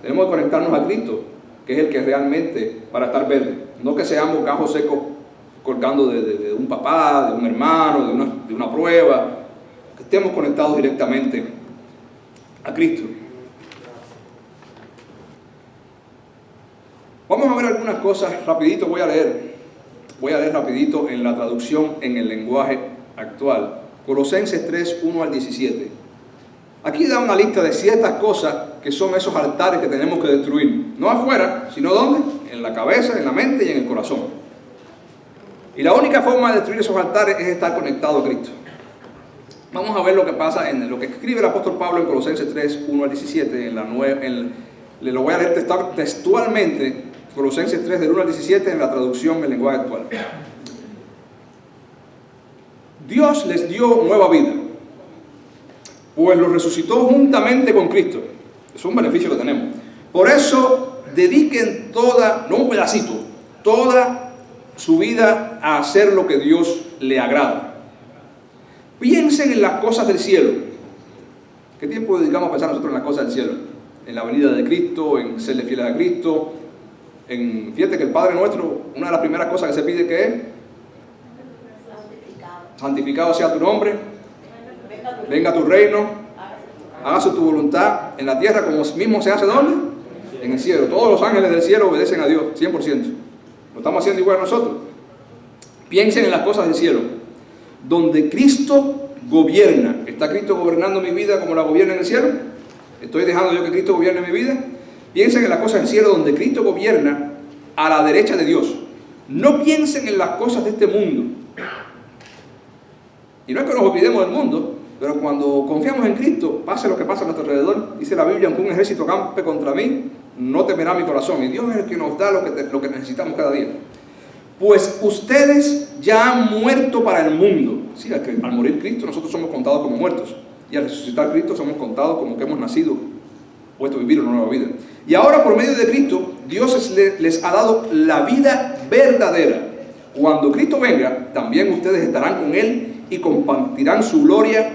tenemos que conectarnos a Cristo, que es el que realmente para estar verde. No que seamos gajos secos colgando de un papá, de un hermano, de una prueba. Que estemos conectados directamente a Cristo. Vamos a ver algunas cosas rapidito, voy a leer rapidito en la traducción en el lenguaje actual. Colosenses 3, 1 al 17. Aquí da una lista de ciertas cosas que son esos altares que tenemos que destruir. No afuera, sino ¿dónde? En la cabeza, en la mente y en el corazón. Y la única forma de destruir esos altares es estar conectado a Cristo. Vamos a ver lo que pasa en lo que escribe el apóstol Pablo en Colosenses 3, 1 al 17. Le lo voy a leer textualmente, Colosenses 3, del 1 al 17, en la traducción en el lenguaje actual. Dios les dio nueva vida, pues los resucitó juntamente con Cristo. Es un beneficio que tenemos. Por eso, dediquen no un pedacito, toda su vida a hacer lo que Dios le agrada. Piensen en las cosas del cielo. ¿Qué tiempo dedicamos a pensar nosotros en las cosas del cielo? En la venida de Cristo, en serle fieles a Cristo. Fíjate que el Padre Nuestro, una de las primeras cosas que se pide que es santificado sea tu nombre, venga tu reino, hágase tu voluntad en la tierra como mismo se hace ¿dónde? En el cielo. Todos los ángeles del cielo obedecen a Dios, 100%. Lo estamos haciendo igual nosotros. Piensen en las cosas del cielo, donde Cristo gobierna. ¿Está Cristo gobernando mi vida como la gobierna en el cielo? ¿Estoy dejando yo que Cristo gobierne mi vida? Piensen en las cosas del cielo, donde Cristo gobierna a la derecha de Dios. No piensen en las cosas de este mundo. Y no es que nos olvidemos del mundo, pero cuando confiamos en Cristo, pase lo que pase a nuestro alrededor, dice la Biblia, aunque un ejército campe contra mí, no temerá mi corazón. Y Dios es el que nos da lo que necesitamos cada día. Pues ustedes ya han muerto para el mundo. Sí, al morir Cristo nosotros somos contados como muertos. Y al resucitar Cristo somos contados como que hemos nacido, puesto a vivir una nueva vida. Y ahora por medio de Cristo, Dios les ha dado la vida verdadera. Cuando Cristo venga, también ustedes estarán con Él y compartirán su gloria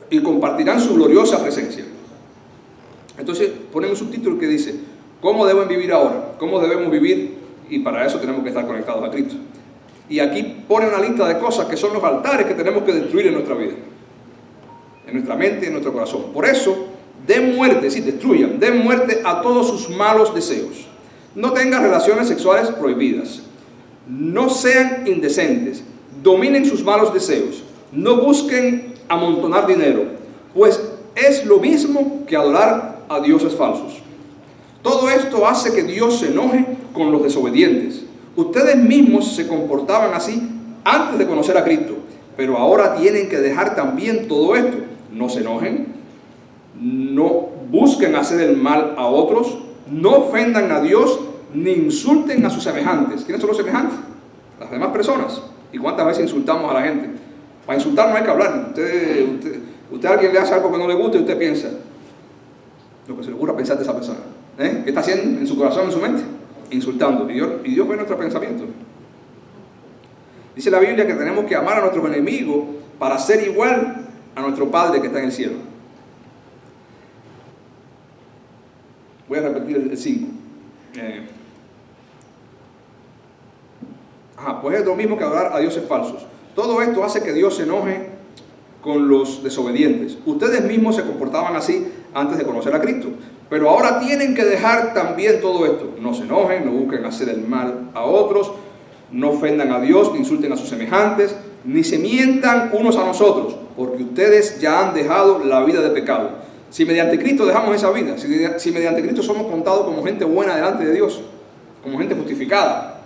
y compartirán su gloriosa presencia. Entonces ponemos un subtítulo que dice: ¿cómo deben vivir ahora? ¿Cómo debemos vivir? Y para eso tenemos que estar conectados a Cristo. Y aquí pone una lista de cosas que son los altares que tenemos que destruir en nuestra vida, en nuestra mente y en nuestro corazón. Por eso, den muerte, sí, destruyan, den muerte a todos sus malos deseos. No tengan relaciones sexuales prohibidas. No sean indecentes. Dominen sus malos deseos. No busquen amontonar dinero, pues es lo mismo que adorar a dioses falsos. Todo esto hace que Dios se enoje con los desobedientes. Ustedes mismos se comportaban así antes de conocer a Cristo, pero ahora tienen que dejar también todo esto. No se enojen, no busquen hacer el mal a otros, no ofendan a Dios, ni insulten a sus semejantes. ¿Quiénes son los semejantes? Las demás personas. ¿Y cuántas veces insultamos a la gente? Para insultar no hay que hablar. Usted a alguien le hace algo que no le gusta y usted piensa lo que se le ocurra pensar de esa persona. ¿Qué está haciendo en su corazón, en su mente? Insultando. Y Dios ve nuestro pensamiento. Dice la Biblia que tenemos que amar a nuestros enemigos para ser igual a nuestro Padre que está en el cielo. Voy a repetir el 5. Pues es lo mismo que adorar a dioses falsos. Todo esto hace que Dios se enoje con los desobedientes. Ustedes mismos se comportaban así antes de conocer a Cristo, pero ahora tienen que dejar también todo esto. No se enojen, no busquen hacer el mal a otros, no ofendan a Dios, ni insulten a sus semejantes, ni se mientan unos a nosotros, porque ustedes ya han dejado la vida de pecado. Si mediante Cristo dejamos esa vida, si mediante Cristo somos contados como gente buena delante de Dios, como gente justificada,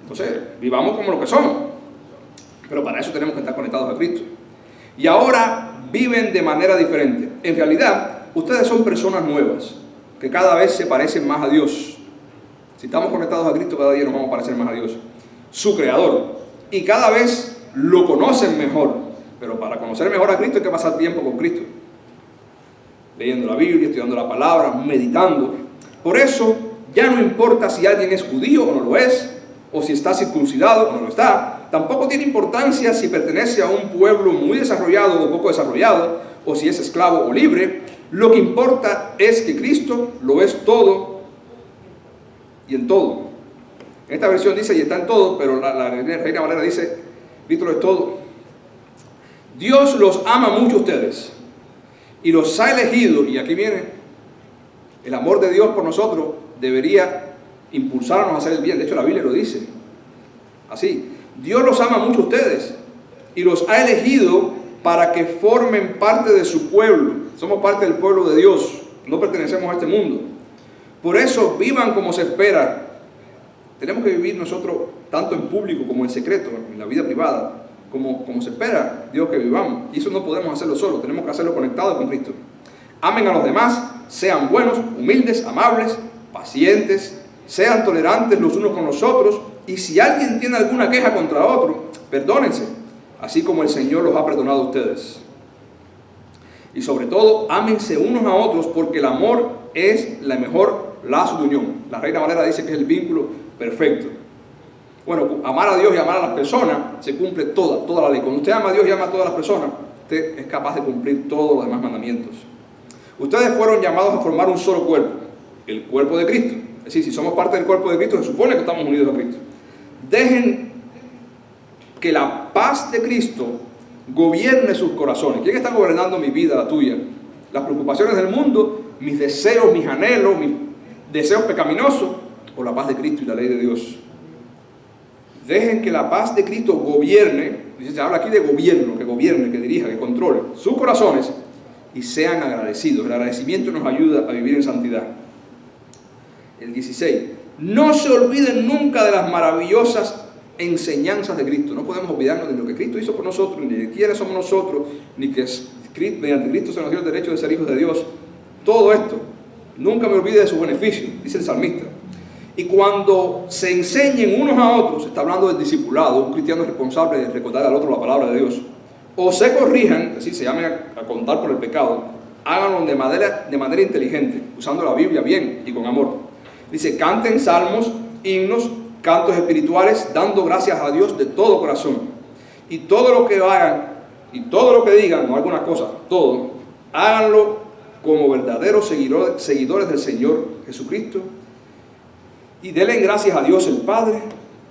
entonces vivamos como lo que somos. Pero para eso tenemos que estar conectados a Cristo. Y ahora viven de manera diferente. En realidad, ustedes son personas nuevas, que cada vez se parecen más a Dios. Si estamos conectados a Cristo, cada día nos vamos a parecer más a Dios, su Creador. Y cada vez lo conocen mejor. Pero para conocer mejor a Cristo hay que pasar tiempo con Cristo, leyendo la Biblia, estudiando la palabra, meditando. Por eso ya no importa si alguien es judío o no lo es, o si está circuncidado o no lo está. Tampoco tiene importancia si pertenece a un pueblo muy desarrollado o poco desarrollado, o si es esclavo o libre. Lo que importa es que Cristo lo es todo y en todo. En esta versión dice y está en todo, pero la Reina Valera dice Cristo lo es todo. Dios los ama mucho a ustedes y los ha elegido, y aquí viene, el amor de Dios por nosotros debería impulsarnos a hacer el bien. De hecho la Biblia lo dice así: Dios los ama mucho a ustedes y los ha elegido para que formen parte de su pueblo. Somos parte del pueblo de Dios, no pertenecemos a este mundo. Por eso vivan como se espera. Tenemos que vivir nosotros tanto en público como en secreto, en la vida privada, como se espera Dios que vivamos. Y eso no podemos hacerlo solo, tenemos que hacerlo conectados con Cristo. Amen a los demás, sean buenos, humildes, amables, pacientes, sean tolerantes los unos con los otros, y si alguien tiene alguna queja contra otro, perdónense, así como el Señor los ha perdonado a ustedes. Y sobre todo, ámense unos a otros, porque el amor es la mejor lazo de unión. La Reina Valera dice que es el vínculo perfecto. Bueno, amar a Dios y amar a las personas, se cumple toda la ley. Cuando usted ama a Dios y ama a todas las personas, usted es capaz de cumplir todos los demás mandamientos. Ustedes fueron llamados a formar un solo cuerpo, el cuerpo de Cristo. Es decir, si somos parte del cuerpo de Cristo, se supone que estamos unidos a Cristo. Dejen que la paz de Cristo gobierne sus corazones. ¿Quién está gobernando mi vida, la tuya? Las preocupaciones del mundo, mis deseos, mis anhelos, deseos pecaminosos o la paz de Cristo y la ley de Dios. Dejen que la paz de Cristo gobierne, se habla aquí de gobierno, que gobierne, que dirija, que controle sus corazones y sean agradecidos. El agradecimiento nos ayuda a vivir en santidad. El 16. No se olviden nunca de las maravillosas enseñanzas de Cristo. No podemos olvidarnos de lo que Cristo hizo por nosotros, ni de quiénes somos nosotros, ni que mediante Cristo se nos dio el derecho de ser hijos de Dios. Todo esto, nunca me olvide de sus beneficios, dice el salmista. Y cuando se enseñen unos a otros, está hablando del discipulado, un cristiano responsable de recordar al otro la palabra de Dios, o se corrijan, es decir, se llamen a contar por el pecado, háganlo de manera inteligente, usando la Biblia bien y con amor. Dice, canten salmos, himnos, cantos espirituales, dando gracias a Dios de todo corazón. Y todo lo que hagan, y todo lo que digan, no alguna cosa, todo, háganlo como verdaderos seguidores del Señor Jesucristo. Y denle gracias a Dios el Padre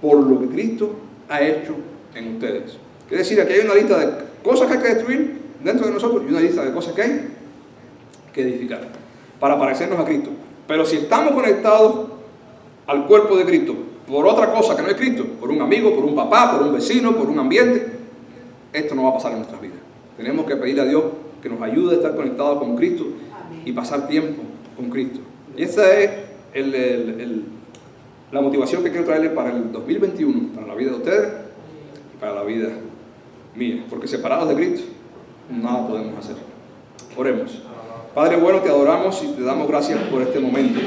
por lo que Cristo ha hecho en ustedes. Quiere decir, aquí hay una lista de cosas que hay que destruir dentro de nosotros y una lista de cosas que hay que edificar para parecernos a Cristo. Pero si estamos conectados al cuerpo de Cristo por otra cosa que no es Cristo, por un amigo, por un papá, por un vecino, por un ambiente, esto no va a pasar en nuestras vidas. Tenemos que pedirle a Dios que nos ayude a estar conectados con Cristo y pasar tiempo con Cristo. Y esa es la motivación que quiero traerles para el 2021, para la vida de ustedes y para la vida mía. Porque separados de Cristo, nada podemos hacer. Oremos. Padre bueno, te adoramos y te damos gracias por este momento.